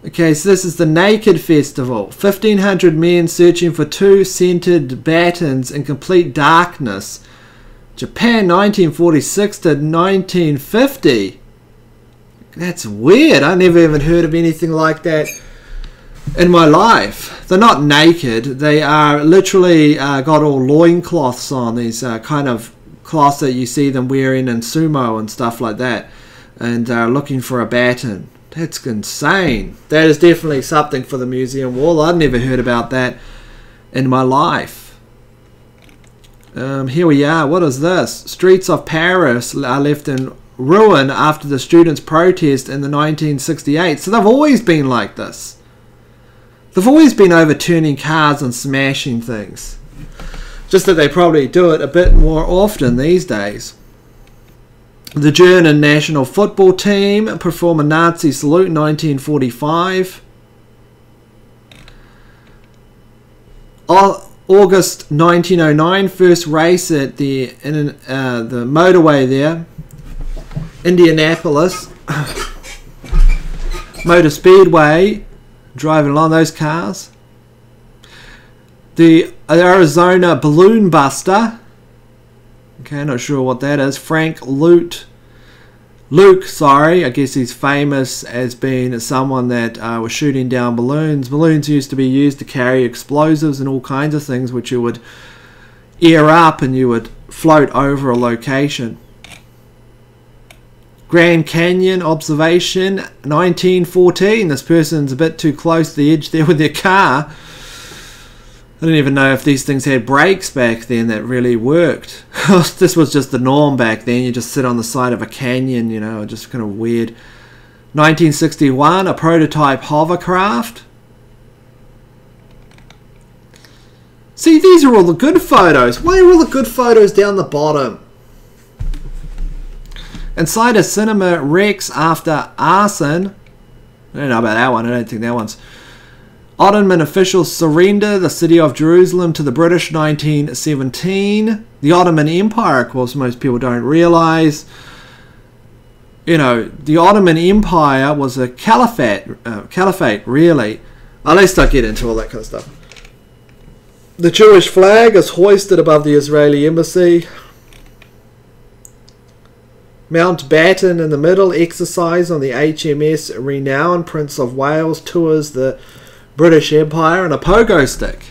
Okay, so this is the Naked Festival. 1,500 men searching for two scented batons in complete darkness. Japan, 1946 to 1950. That's weird. I never even heard of anything like that in my life. They're not naked. They are literally got all loincloths on. These kind of cloths that you see them wearing in sumo and stuff like that. And looking for a baton. That's insane. That is definitely something for the museum wall. I'd never heard about that in my life. Here we are. What is this? Streets of Paris are left in ruin after the students' protest in the 1968. So they've always been like this. They've always been overturning cars and smashing things. Just that they probably do it a bit more often these days. The German national football team perform a Nazi salute in 1945. August 1909, first race at the motorway there Indianapolis Motor Speedway, driving along those cars. The Arizona Balloon Buster. Okay, not sure what that is. Frank Luke, sorry, I guess he's famous as being someone that was shooting down balloons. Balloons used to be used to carry explosives and all kinds of things, which you would air up and you would float over a location. Grand Canyon observation, 1914. This person's a bit too close to the edge there with their car. I don't even know if these things had brakes back then that really worked. This was just the norm back then. You just sit on the side of a canyon, you know, just kind of weird. 1961, a prototype hovercraft. See, these are all the good photos. Why are all the good photos down the bottom? Inside a cinema wrecks after arson. I don't know about that one. I don't think that one's. Ottoman officials surrender the city of Jerusalem to the British, 1917. The Ottoman Empire, of course, most people don't realize. You know, the Ottoman Empire was a caliphate, really. Let's not get into all that kind of stuff. The Jewish flag is hoisted above the Israeli embassy. Mountbatten in the middle, exercise on the HMS Renown. Prince of Wales tours the British Empire and a pogo stick.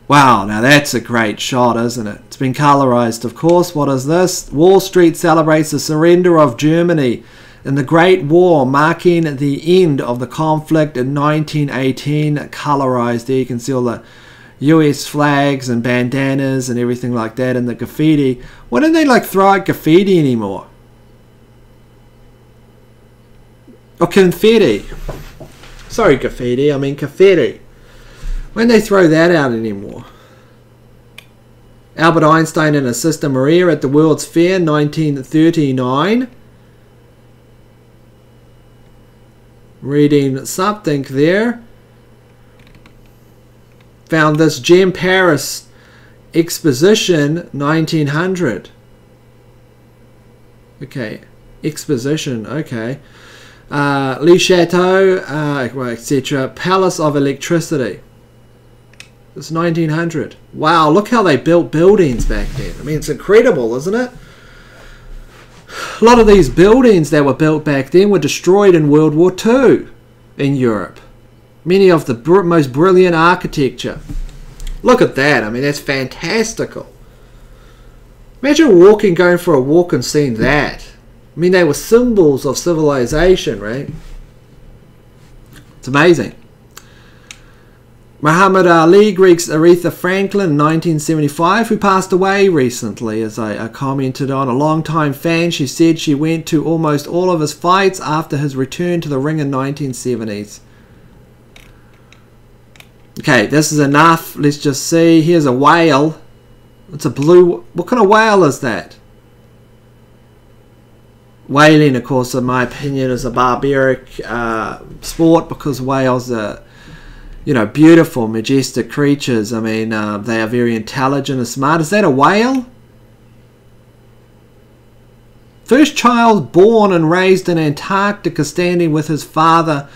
Wow, now that's a great shot, isn't it? It's been colorized, of course. What is this? Wall Street celebrates the surrender of Germany in the Great War, marking the end of the conflict in 1918. Colorized there. You can see all the US flags and bandanas and everything like that and the graffiti. Why don't they like throw out graffiti anymore? Or confetti. Sorry, graffiti. I mean confetti. Why don't they throw that out anymore? Albert Einstein and his sister Maria at the World's Fair, 1939. Reading something there. Found this Gem Paris Exposition, 1900. Okay, Exposition, okay. Le Chateau, etc. Palace of Electricity. It's 1900. Wow, look how they built buildings back then. I mean, it's incredible, isn't it? A lot of these buildings that were built back then were destroyed in World War II in Europe. Many of the most brilliant architecture. Look at that. I mean, that's fantastical. Imagine going for a walk and seeing that. I mean, they were symbols of civilization, right? It's amazing. Muhammad Ali greets Aretha Franklin in 1975, who passed away recently, as I commented on. A long-time fan, she said she went to almost all of his fights after his return to the ring in 1970s. Okay, this is enough. Let's just see. Here's a whale. It's a blue... What kind of whale is that? Whaling, of course, in my opinion, is a barbaric sport because whales are, you know, beautiful, majestic creatures. I mean, they are very intelligent and smart. Is that a whale? First child born and raised in Antarctica, standing with his father,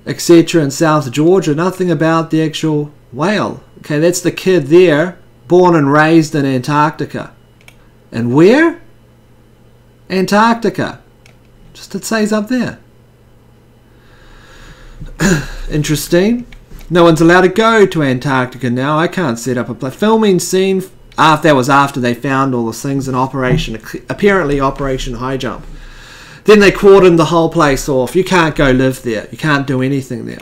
etc. in South Georgia. Nothing about the actual whale. Okay, that's the kid there, born and raised in Antarctica. And where? Antarctica. Just it says up there. Interesting. No one's allowed to go to Antarctica now. I can't set up a filming scene. That was after they found all the things in apparently Operation High Jump. Then they cordoned the whole place off. You can't go live there. You can't do anything there.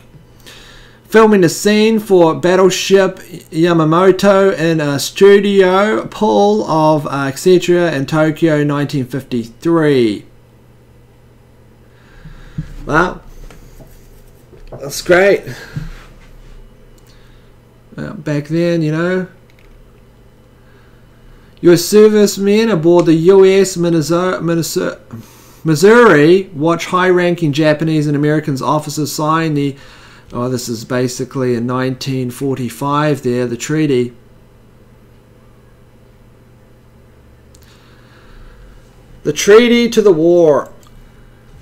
Filming a scene for Battleship Yamamoto in a studio pool of etc. in Tokyo, 1953. Well, that's great. Back then, you know. US servicemen aboard the US Missouri watch high-ranking Japanese and American officers sign the... Oh, this is basically in 1945 there, the treaty. The treaty to the war.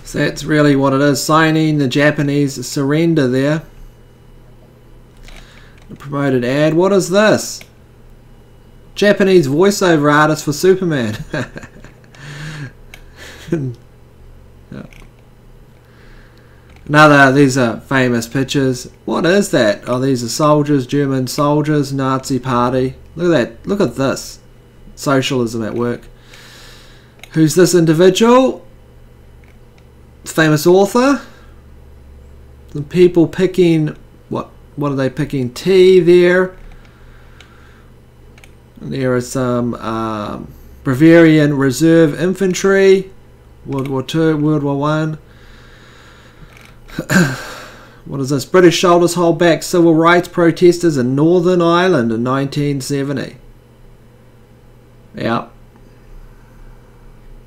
So that's really what it is. Signing the Japanese surrender there. The promoted ad. What is this? Japanese voiceover artist for Superman. Another, these are famous pictures. What is that? Oh, these are soldiers, German soldiers, Nazi party. Look at that. Look at this. Socialism at work. Who's this individual? Famous author. Some people picking, what are they picking? Tea there. And there are some Bavarian Reserve Infantry. World War II, World War One. What is this? British shoulders hold back civil rights protesters in Northern Ireland in 1970. Yeah.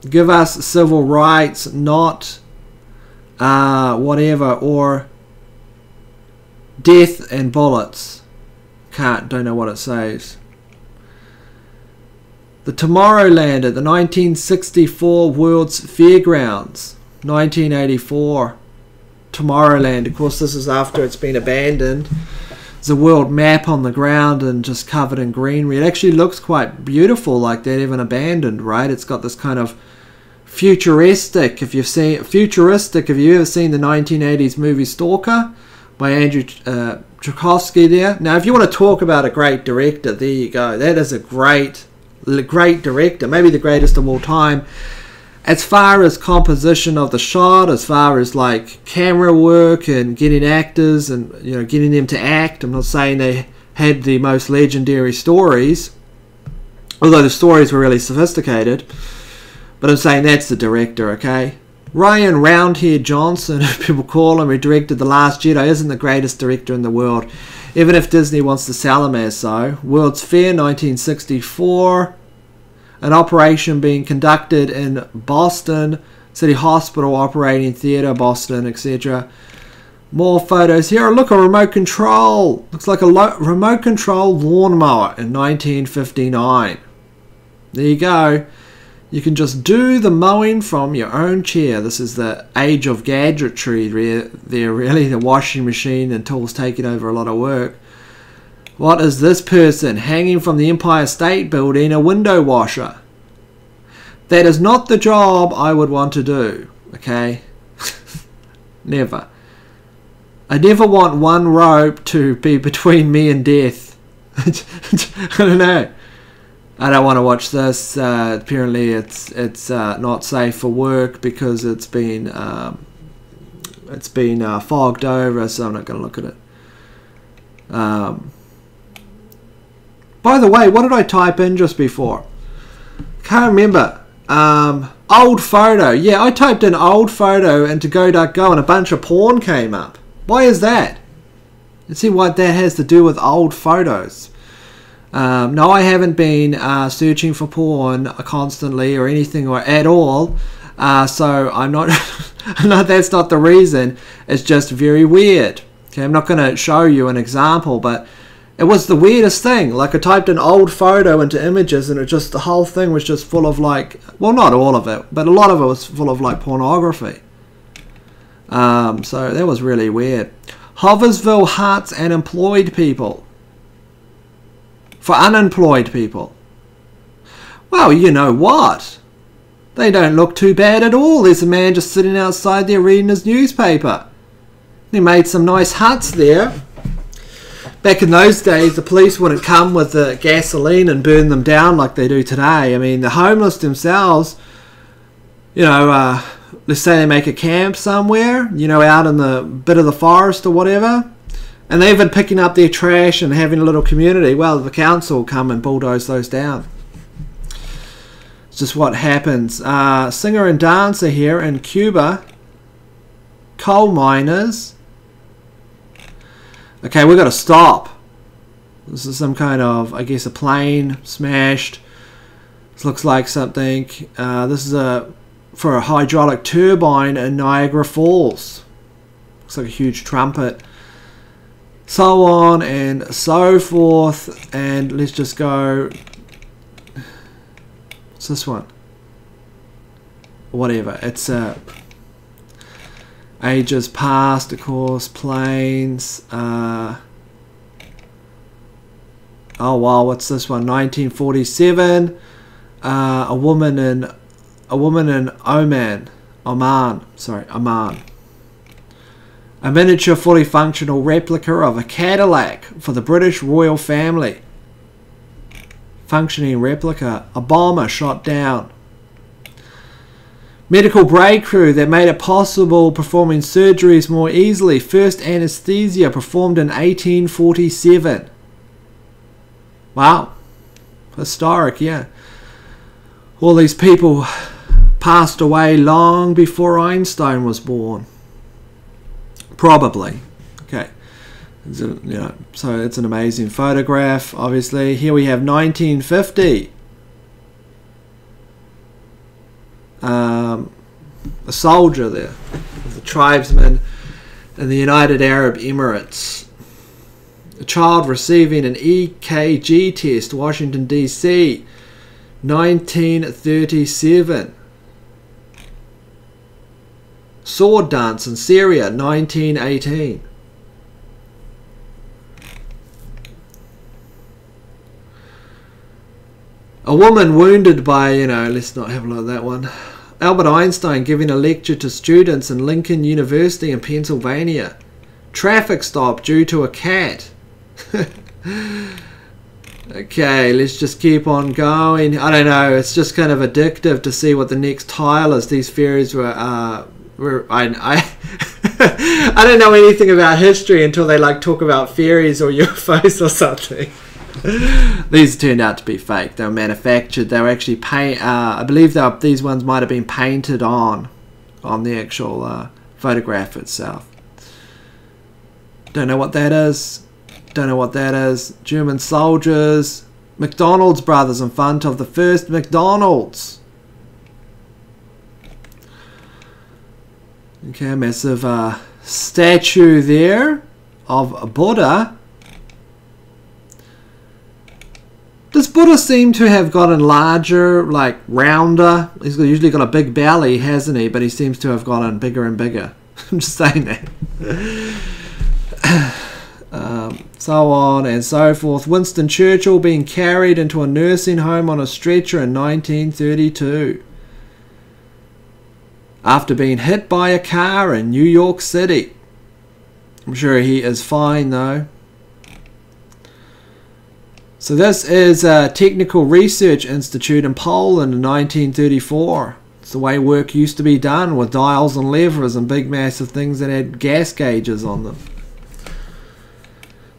Give us civil rights, not whatever, or death and bullets. Don't know what it says. The Tomorrowland at the 1964 World's Fairgrounds. 1984. Tomorrowland. Of course, this is after it's been abandoned. There's a world map on the ground and just covered in greenery. It actually looks quite beautiful, like that, even abandoned, right? It's got this kind of futuristic. If you've ever seen the 1980s movie Stalker by Andrew Tarkovsky there. Now, if you want to talk about a great director, there you go. That is a great director, maybe the greatest of all time. As far as composition of the shot, as far as like camera work and getting actors and getting them to act, I'm not saying they had the most legendary stories, although the stories were really sophisticated, but I'm saying that's the director, okay? Ryan Roundhead Johnson, people call him, who directed The Last Jedi, isn't the greatest director in the world, even if Disney wants to sell him as so. World's Fair 1964. An operation being conducted in Boston, City Hospital Operating Theatre, Boston, etc. More photos here. Look, a remote control. Looks like a remote control lawnmower in 1959. There you go. You can just do the mowing from your own chair. This is the age of gadgetry there, really. The washing machine and tools taking over a lot of work. What is this person hanging from the Empire State Building? A window washer. That is not the job I would want to do, okay? Never. I never want one rope to be between me and death. I don't know. I don't want to watch this. Apparently it's not safe for work because it's been fogged over, so I'm not going to look at it. By the way, what did I type in just before? Can't remember. Old photo. Yeah, I typed in old photo into Go.go and a bunch of porn came up. Why is that? Let's see what that has to do with old photos. No, I haven't been searching for porn constantly or anything or at all. So I'm not. That's not the reason. It's just very weird. Okay, I'm not going to show you an example, but it was the weirdest thing. Like I typed an old photo into images and the whole thing was just full of like, well, not all of it, but a lot of it was full of like pornography. So that was really weird. Hoversville Huts and employed people. For unemployed people. Well, you know what? They don't look too bad at all. There's a man just sitting outside there reading his newspaper. He made some nice huts there. Back in those days, the police wouldn't come with the gasoline and burn them down like they do today. I mean, the homeless themselves, let's say they make a camp somewhere, out in the bit of the forest or whatever, and they've been picking up their trash and having a little community. Well, the council will come and bulldoze those down. It's just what happens. Singer and dancer here in Cuba. Coal miners. Okay, we've got to stop. This is some kind of, I guess, a plane smashed. This looks like something. This is for a hydraulic turbine in Niagara Falls. Looks like a huge trumpet. So on and so forth. And let's just go. What's this one? whatever. It's ages past, of course, planes. Oh wow, what's this one? 1947. A woman in Oman. A miniature, fully functional replica of a Cadillac for the British royal family. Functioning replica. A bomber shot down. Medical breakthrough that made it possible performing surgeries more easily. First anesthesia performed in 1847. Wow. Historic, yeah. All these people passed away long before Einstein was born. Probably. Okay. So it's an amazing photograph, obviously. Here we have 1950. A soldier there, the tribesman in the United Arab Emirates. A child receiving an EKG test, Washington, D.C., 1937. Sword dance in Syria, 1918. A woman wounded by, let's not have a look at that one. Albert Einstein giving a lecture to students in Lincoln University in Pennsylvania. Traffic stop due to a cat. Okay, let's just keep on going. I don't know, it's just kind of addictive to see what the next tile is. These fairies were I don't know anything about history until they talk about fairies or UFOs or something. These turned out to be fake. They were manufactured. They were actually I believe these ones might have been painted on the actual photograph itself. Don't know what that is. Don't know what that is. German soldiers. McDonald's brothers in front of the first McDonald's. Okay, a massive statue there of Buddha. Does Buddha seem to have gotten larger, rounder? He's usually got a big belly, hasn't he? But he seems to have gotten bigger and bigger. I'm just saying that. So on and so forth. Winston Churchill being carried into a nursing home on a stretcher in 1932. After being hit by a car in New York City. I'm sure he is fine though. So this is a Technical Research Institute in Poland in 1934. It's the way work used to be done, with dials and levers and big massive things that had gas gauges on them.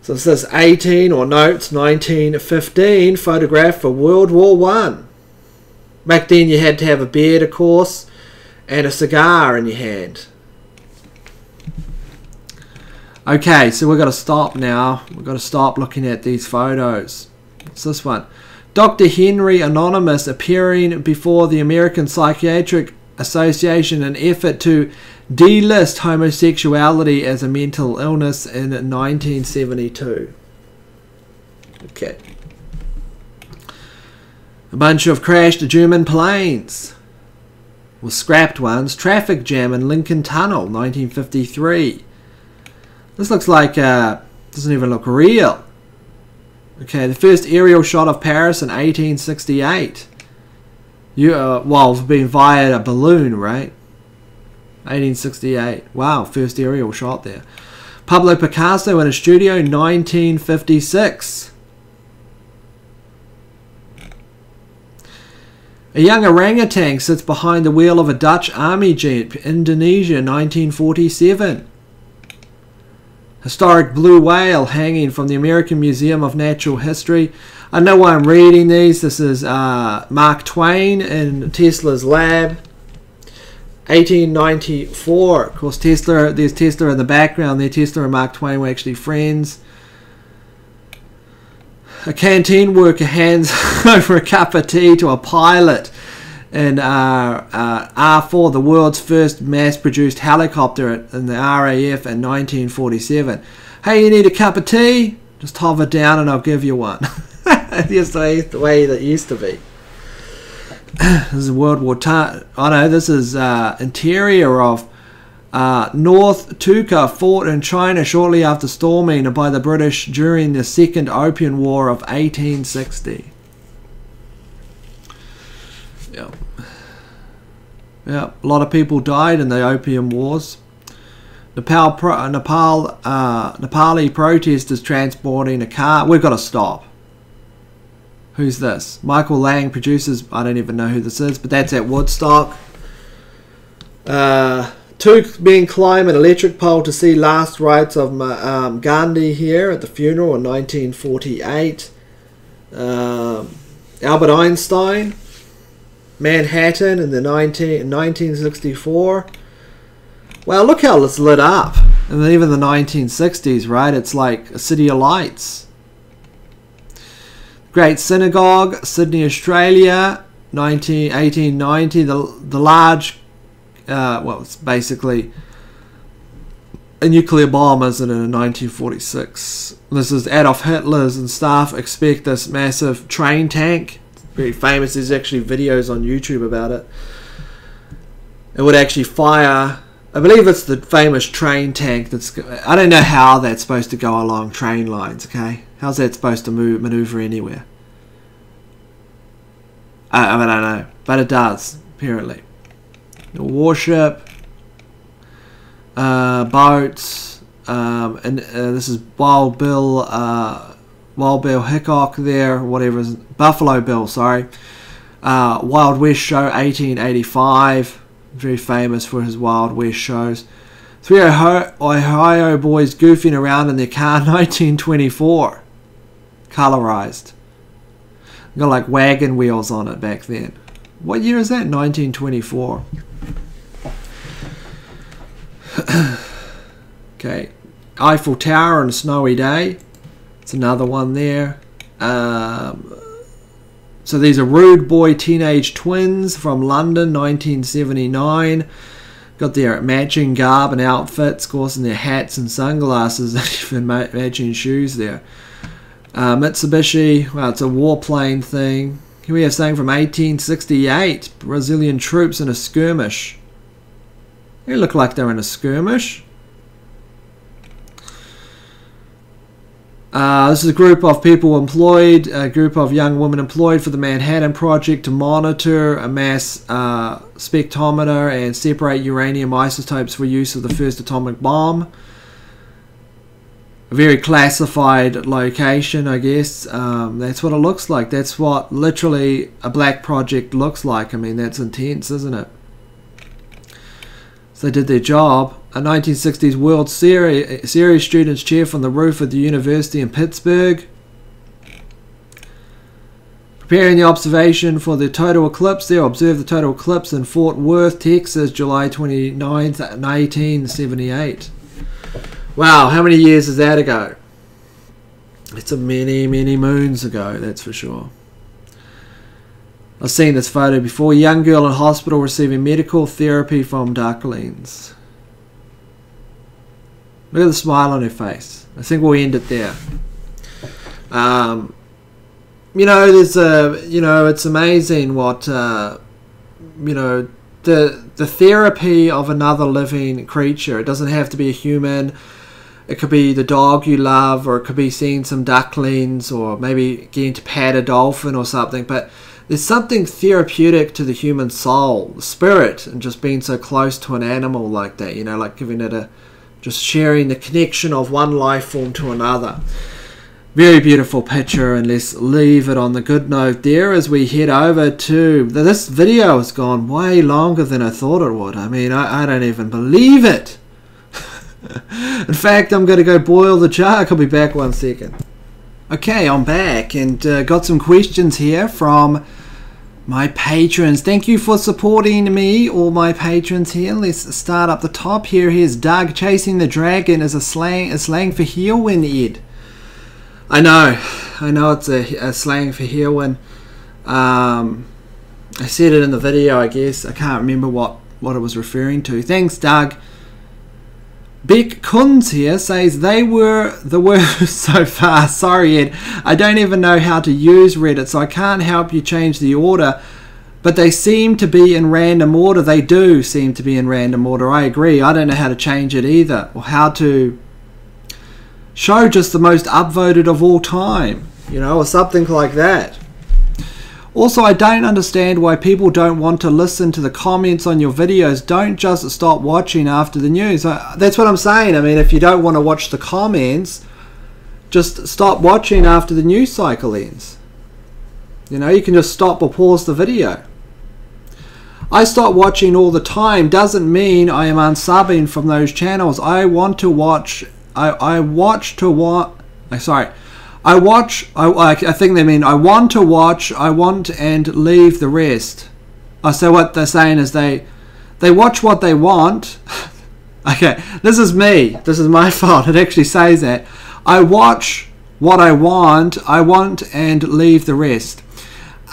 So it says 1915 photograph for World War I. Back then you had to have a beard, of course, and a cigar in your hand. Okay, so we've got to stop now. We've got to stop looking at these photos. What's this one? Dr. Henry Anonymous appearing before the American Psychiatric Association in an effort to delist homosexuality as a mental illness in 1972. Okay. A bunch of crashed German planes. Well, scrapped ones. Traffic jam in Lincoln Tunnel, 1953. This looks like, doesn't even look real. Okay, the first aerial shot of Paris in 1868. Well, being via a balloon, right? 1868. Wow, first aerial shot there. Pablo Picasso in a studio, 1956. A young orangutan sits behind the wheel of a Dutch army jeep, Indonesia, 1947. Historic blue whale hanging from the American Museum of Natural History. I know why I'm reading these. This is Mark Twain in Tesla's lab. 1894. Of course, Tesla. There's Tesla in the background there. Tesla and Mark Twain were actually friends. A canteen worker hands over a cup of tea to a pilot in R4, the world's first mass-produced helicopter in the RAF in 1947. Hey, you need a cup of tea? Just hover down and I'll give you one. That's the way that used to be. This is World War II. Oh no, this is interior of North Tukar fort in China shortly after storming by the British during the Second Opium War of 1860. Yep. Yep, a lot of people died in the Opium Wars. Nepali protesters transporting a car. We've got to stop. Who's this? Michael Lang produces. I don't even know who this is, but that's at Woodstock. Two men climb an electric pole to see last rites of Gandhi here at the funeral in 1948. Albert Einstein, Manhattan in the 1964. Wow, look how it's lit up. And even the 1960s, right? It's like a city of lights. Great Synagogue, Sydney, Australia, 1890. The large, well, it's basically a nuclear bomb, isn't it, in 1946. This is Adolf Hitler's and staff expect this massive train tank. Very famous. There's actually videos on YouTube about it. It would actually fire. I believe it's the famous train tank that's... I don't know how that's supposed to go along train lines, okay? How's that supposed to maneuver anywhere? I don't know. But it does, apparently. A warship. Boats. And this is Wild Bill Hickok there. Whatever. Buffalo Bill, sorry. Wild West Show, 1885. Very famous for his Wild West shows. Three Ohio boys goofing around in their car, 1924. Colorized. Got like wagon wheels on it back then. What year is that? 1924. Okay. Eiffel Tower on a snowy day. It's another one there. So these are Rude Boy Teenage Twins from London, 1979. Got their matching garb and outfits, of course, and their hats and sunglasses, and even matching shoes there. Mitsubishi, well, it's a warplane thing. Here we have something from 1868. Brazilian troops in a skirmish. They look like they're in a skirmish. This is a group of people employed, a group of young women employed for the Manhattan Project to monitor a mass spectrometer and separate uranium isotopes for use of the first atomic bomb. A very classified location, I guess. That's what it looks like. That's what literally a black project looks like. I mean, that's intense, isn't it? So they did their job. A 1960s World Series students cheer from the roof of the university in Pittsburgh. Preparing the observation for the total eclipse. They'll observe the total eclipse in Fort Worth, Texas, July 29th, 1878. Wow, how many years is that ago? It's a many, many moons ago, that's for sure. I've seen this photo before. Young girl in hospital receiving medical therapy from ducklings. Look at the smile on her face. I think we'll end it there. You know, there's it's amazing what the therapy of another living creature. It doesn't have to be a human. It could be the dog you love, or it could be seeing some ducklings, or maybe getting to pet a dolphin or something. But there's something therapeutic to the human soul, the spirit, and just being so close to an animal like that. You know, like giving it just sharing the connection of one life form to another. Very beautiful picture, and let's leave it on the good note there as we head over to... This video has gone way longer than I thought it would. I mean, I don't even believe it. In fact, I'm going to go boil the shark. I'll be back 1 second. Okay, I'm back, and got some questions here from my patrons. Thank you for supporting me, all my patrons here. Let's start up the top here. Here's Doug. Chasing the dragon is a slang for heroin, Ed. I know it's a slang for heroin. I said it in the video, I guess. I can't remember what it was referring to. Thanks, Doug. Beck Kunz here says they were the worst so far. Sorry, Ed. I don't even know how to use Reddit, so I can't help you change the order. But they seem to be in random order. They do seem to be in random order. I agree. I don't know how to change it either, or how to show just the most upvoted of all time, you know, or something like that. Also, I don't understand why people don't want to listen to the comments on your videos. Don't just stop watching after the news. That's what I'm saying. I mean, if you don't want to watch the comments, just stop watching after the news cycle ends. You know, you can just stop or pause the video. I stop watching all the time doesn't mean I am unsubbing from those channels. I want to watch. I think they mean I want to watch. I want and leave the rest. So what they're saying is they watch what they want. Okay, this is me. This is my fault. It actually says that. I watch what I want and leave the rest.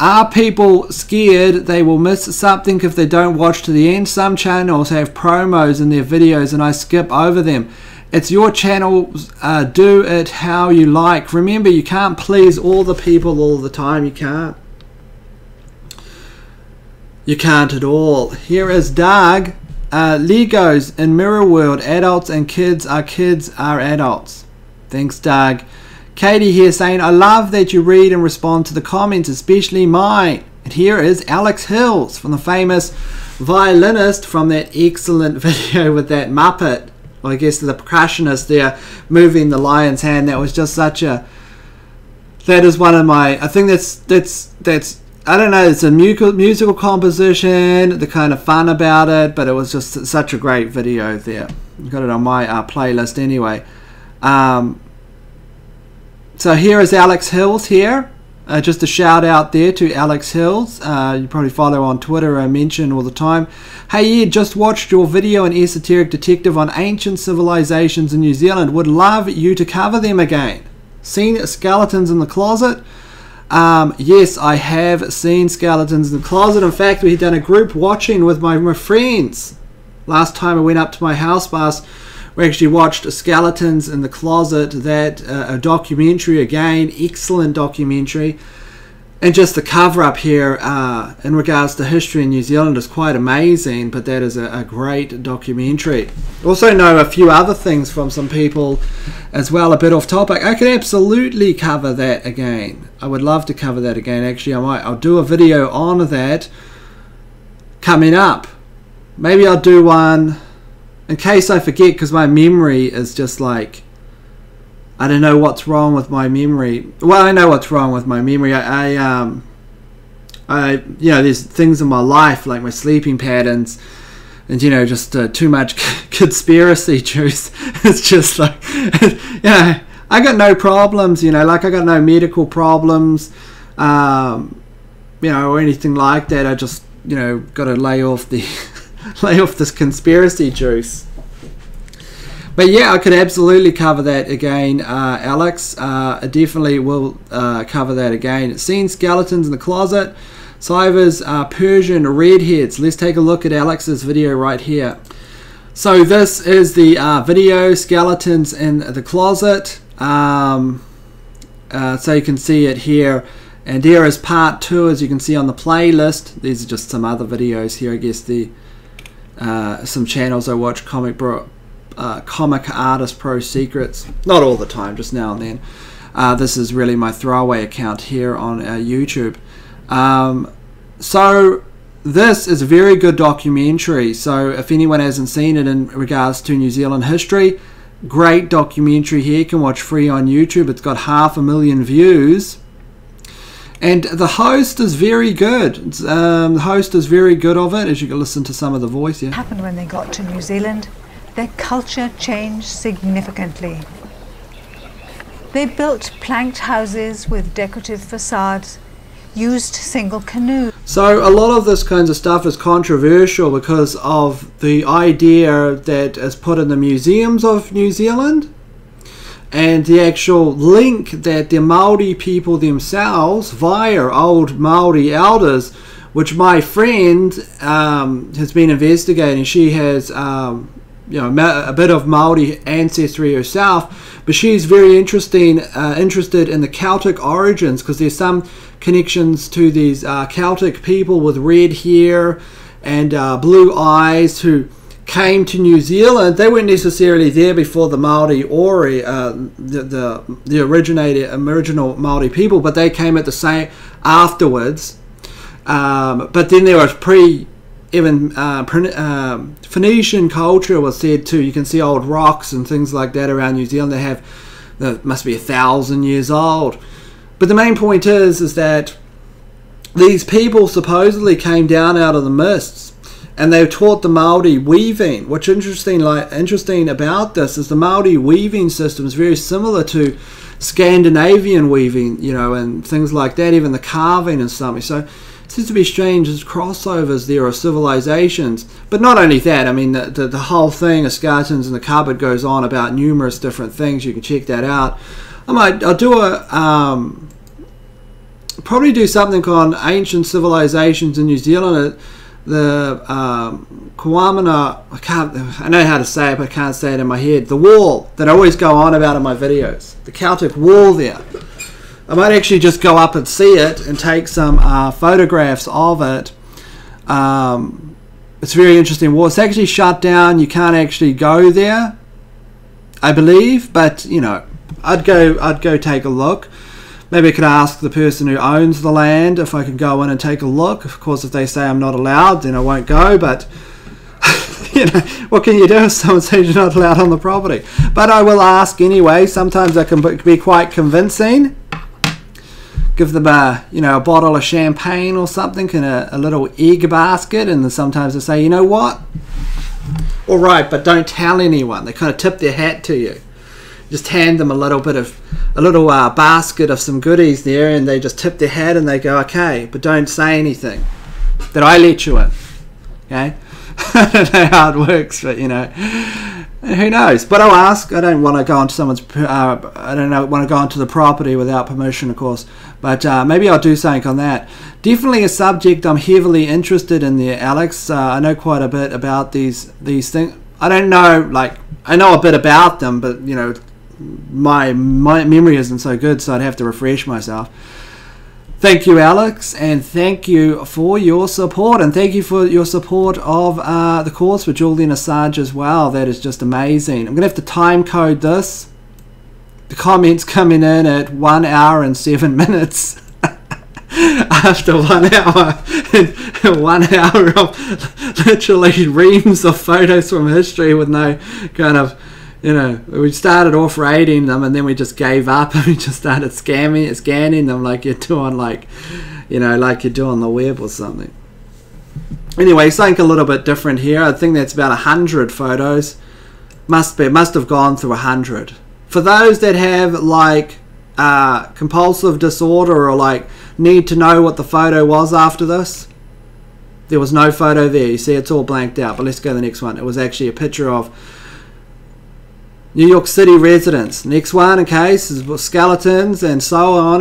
Are people scared they will miss something if they don't watch to the end? Some channels have promos in their videos and I skip over them. It's your channel, do it how you like. Remember, you can't please all the people all the time. You can't. You can't at all. Here is Doug. Legos in Mirror World. Adults and kids are adults. Thanks, Doug. Katie here saying, I love that you read and respond to the comments, especially mine. And here is Alex Hills, from the famous violinist from that excellent video with that Muppet. Well, I guess the percussionist there moving the lion's hand. That was just such a... That is one of my... I think that's I don't know, it's a musical composition, the kind of fun about it, but it was just such a great video there. I've got it on my playlist anyway. So here is Alex Hills here. Just a shout out there to Alex Hills. You probably follow on Twitter, I mention all the time. Hey, yeah, just watched your video on Esoteric Detective on ancient civilizations in New Zealand. Would love you to cover them again. Seen Skeletons in the Closet? Yes, I have seen Skeletons in the Closet. In fact, we've done a group watching with my friends. Last time I went up to my house bus, we actually watched Skeletons in the Closet, that a documentary again, excellent documentary. And just the cover up here in regards to history in New Zealand is quite amazing, but that is a great documentary. Also know a few other things from some people as well, a bit off topic. I could absolutely cover that again. I would love to cover that again. Actually, I'll do a video on that coming up. Maybe I'll do one in case I forget, because my memory is just like, I don't know what's wrong with my memory. Well, I know what's wrong with my memory. I you know, there's things in my life like my sleeping patterns, and you know, just too much conspiracy juice. It's just like, you know, I got no problems. You know, like I got no medical problems, you know, or anything like that. I just, you know, got to lay off the lay off this conspiracy juice. But yeah, I could absolutely cover that again, Alex. I definitely will cover that again. Seen Skeletons in the Closet. Cyber's Persian Redheads. Let's take a look at Alex's video right here. So this is the video, Skeletons in the Closet. So you can see it here. And there is part 2, as you can see on the playlist. These are just some other videos here. I guess the some channels I watch, Comic Artist Pro Secrets. Not all the time, just now and then. This is really my throwaway account here on YouTube. So this is a very good documentary. So if anyone hasn't seen it in regards to New Zealand history, great documentary here. You can watch free on YouTube. It's got 500,000 views. And the host is very good. The host is very good of it, as you can listen to some of the voice. Yeah. What happened when they got to New Zealand? Their culture changed significantly. They built planked houses with decorative facades, used single canoes. So a lot of this kinds of stuff is controversial because of the idea that is put in the museums of New Zealand, and the actual link that the Maori people themselves, via old Maori elders, which my friend has been investigating. She has a bit of Maori ancestry herself, but she's very interested in the Celtic origins, because there's some connections to these Celtic people with red hair and blue eyes who came to New Zealand. They weren't necessarily there before the Maori Ori, the original Maori people, but they came at the same afterwards. But then there was Phoenician culture was said too. You can see old rocks and things like that around New Zealand. That must be 1,000 years old. But the main point is that these people supposedly came down out of the mists, and they taught the Maori weaving. What's interesting about this is the Maori weaving system is very similar to Scandinavian weaving, and things like that, even the carving and something. So it seems to be strange, there's crossovers there of civilizations. But not only that, I mean, the whole thing of Skeletons in the Cupboard goes on about numerous different things. You can check that out. I'll do probably do something on ancient civilizations in New Zealand. The Kawamana, I know how to say it, but I can't say it in my head. The wall that I always go on about in my videos. The Celtic wall there. I might actually just go up and see it and take some photographs of it. It's a very interesting wall. It's actually shut down. You can't actually go there, I believe. But I'd go take a look. Maybe I could ask the person who owns the land if I could go in and take a look. Of course, if they say I'm not allowed, then I won't go. But what can you do if someone says you're not allowed on the property? But I will ask anyway. Sometimes I can be quite convincing. Give them a bottle of champagne or something and a little egg basket, and then sometimes they say, you know what? All right, but don't tell anyone. They kind of tip their hat to you. Just hand them a little basket of some goodies there, and they just tip their hat and they go, okay, but don't say anything that I let you in. Okay. I don't know how it works, but who knows? But I'll ask. I don't want to go onto someone's. I don't want to go onto the property without permission, of course. But maybe I'll do something on that. Definitely a subject I'm heavily interested in there, Alex. I know quite a bit about these things. I don't know, I know a bit about them, but my memory isn't so good, so I'd have to refresh myself. Thank you, Alex, and thank you for your support, and thank you for your support of the course for Julian Assange as well. That is just amazing. I'm going to have to time code this. The comments coming in at 1 hour and 7 minutes. After 1 hour, 1 hour of literally reams of photos from history with no kind of, we started off rating them and then we just gave up and we just started scanning them like you're doing like you're doing the web or something. Anyway, something a little bit different here. I think that's about 100 photos. Must have gone through 100. For those that have compulsive disorder or need to know what the photo was after this, there was no photo there. You see, it's all blanked out. But let's go to the next one. It was actually a picture of New York City residents. Next one, in case, is skeletons and so on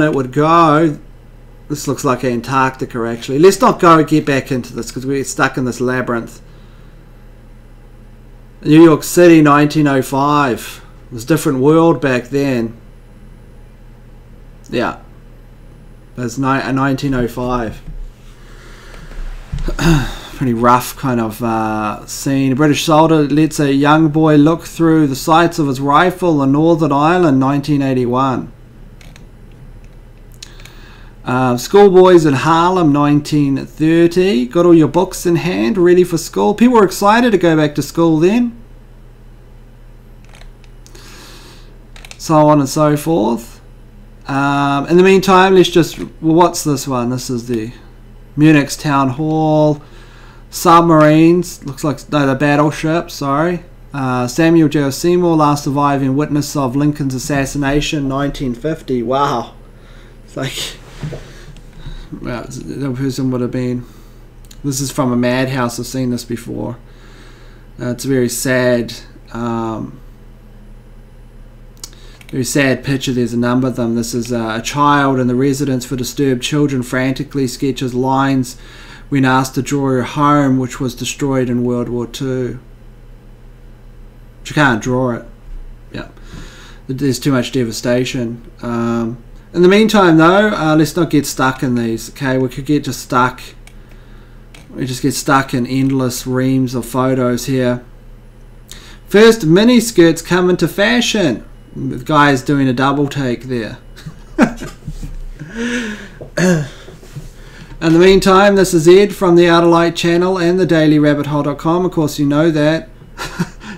it would go. This looks like Antarctica, actually. Let's not get back into this because we're stuck in this labyrinth. New York City, 1905. It was a different world back then. Yeah. It was 1905. Pretty rough kind of scene. A British soldier lets a young boy look through the sights of his rifle on Northern Ireland, 1981. Schoolboys in Harlem, 1930. Got all your books in hand, ready for school. People were excited to go back to school then. So on and so forth. In the meantime, let's just... Well, what's this one? This is the Munich's Town Hall. Submarines. Looks like... No, the battleship, sorry. Samuel J. Seymour, last surviving witness of Lincoln's assassination, 1950. Wow. It's like... Well, the person would have been... This is from a madhouse. I've seen this before. It's a very sad... very sad picture. There's a number of them. This is a child in the residence for disturbed children frantically sketches lines when asked to draw her home, which was destroyed in World War II. you can't draw it. Yeah, there's too much devastation. In the meantime, though, let's not get stuck in these. Okay, we could get just stuck. We just get stuck in endless reams of photos here. First, mini skirts come into fashion. The guy is doing a double take there. In the meantime, this is Ed from the Outer Light channel and the DailyRabbitHole.com. Of course, you know that.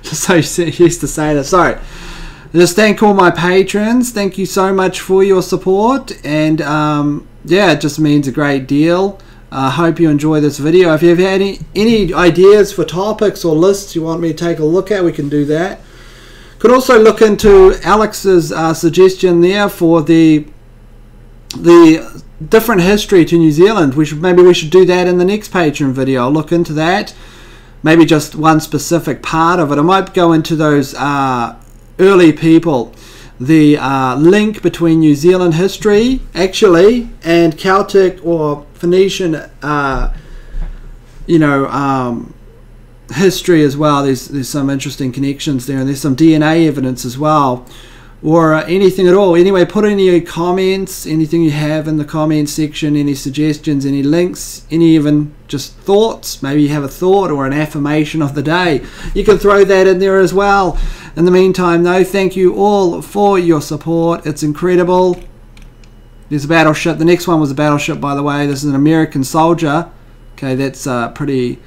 Just so you used to say that. Sorry. Just thank all my patrons. Thank you so much for your support. And yeah, it just means a great deal. I hope you enjoy this video. If you have any ideas for topics or lists you want me to take a look at, we can do that. Could also look into Alex's suggestion there for the different history to New Zealand. Maybe we should do that in the next Patreon video. I'll look into that. Maybe just one specific part of it. I might go into those early people. The link between New Zealand history, actually, and Celtic or Phoenician, history as well. There's some interesting connections there, and there's some DNA evidence as well, or anything at all. Anyway, put in your comments, anything you have in the comments section, any suggestions, any links, any even just thoughts. Maybe you have a thought or an affirmation of the day. You can throw that in there as well. In the meantime, though, thank you all for your support. It's incredible. There's a battleship. The next one was a battleship, by the way. This is an American soldier. Okay, that's pretty...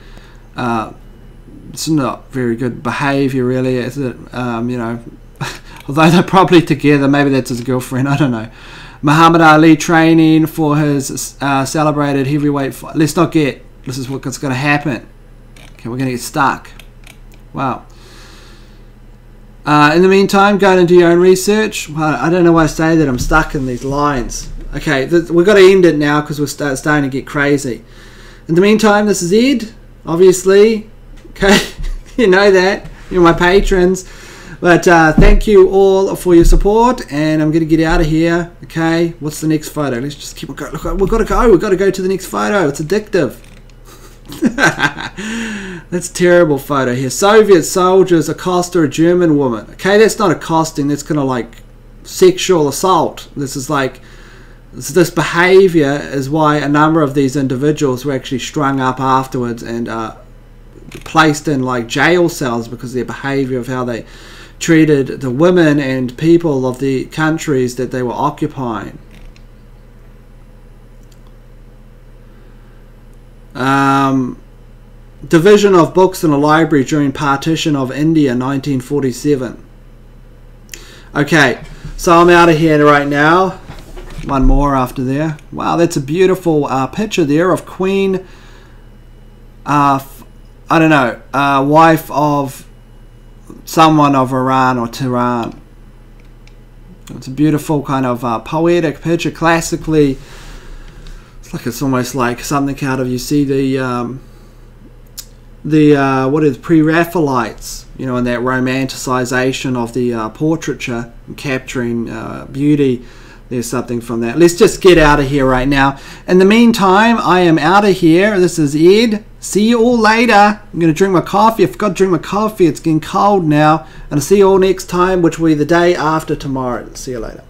it's not very good behavior, really, is it? Although they're probably together. Maybe that's his girlfriend. I don't know. Muhammad Ali training for his celebrated heavyweight fight. Let's not get... This is what's going to happen. Okay, we're going to get stuck. Wow. In the meantime, go and do your own research. Well, I don't know why I say that. I'm stuck in these lines. Okay, we've got to end it now because we're starting to get crazy. In the meantime, this is Ed, obviously. Okay, you know that. You're my patrons. But thank you all for your support, and I'm going to get out of here. Okay, what's the next photo? Let's just keep on going. Look, we've got to go. We've got to go to the next photo. It's addictive. That's a terrible photo here. Soviet soldiers accost a German woman. Okay, that's not accosting. That's kind of like sexual assault. This is like... This behavior is why a number of these individuals were actually strung up afterwards and placed in like jail cells because of their behavior of how they treated the women and people of the countries that they were occupying. Division of books in a library during partition of India, 1947. Okay, so I'm out of here right now. One more after there. Wow, that's a beautiful picture there of Queen, I don't know, wife of someone of Iran or Tehran. It's a beautiful kind of poetic picture, classically. It's almost like something out of, you see the what is Pre-Raphaelites, you know, and that romanticization of the portraiture, capturing beauty. There's something from that. Let's just get out of here right now. In the meantime, I am out of here. This is Ed. See you all later. I'm going to drink my coffee. I forgot to drink my coffee. It's getting cold now. And I'll see you all next time, which will be the day after tomorrow. See you later.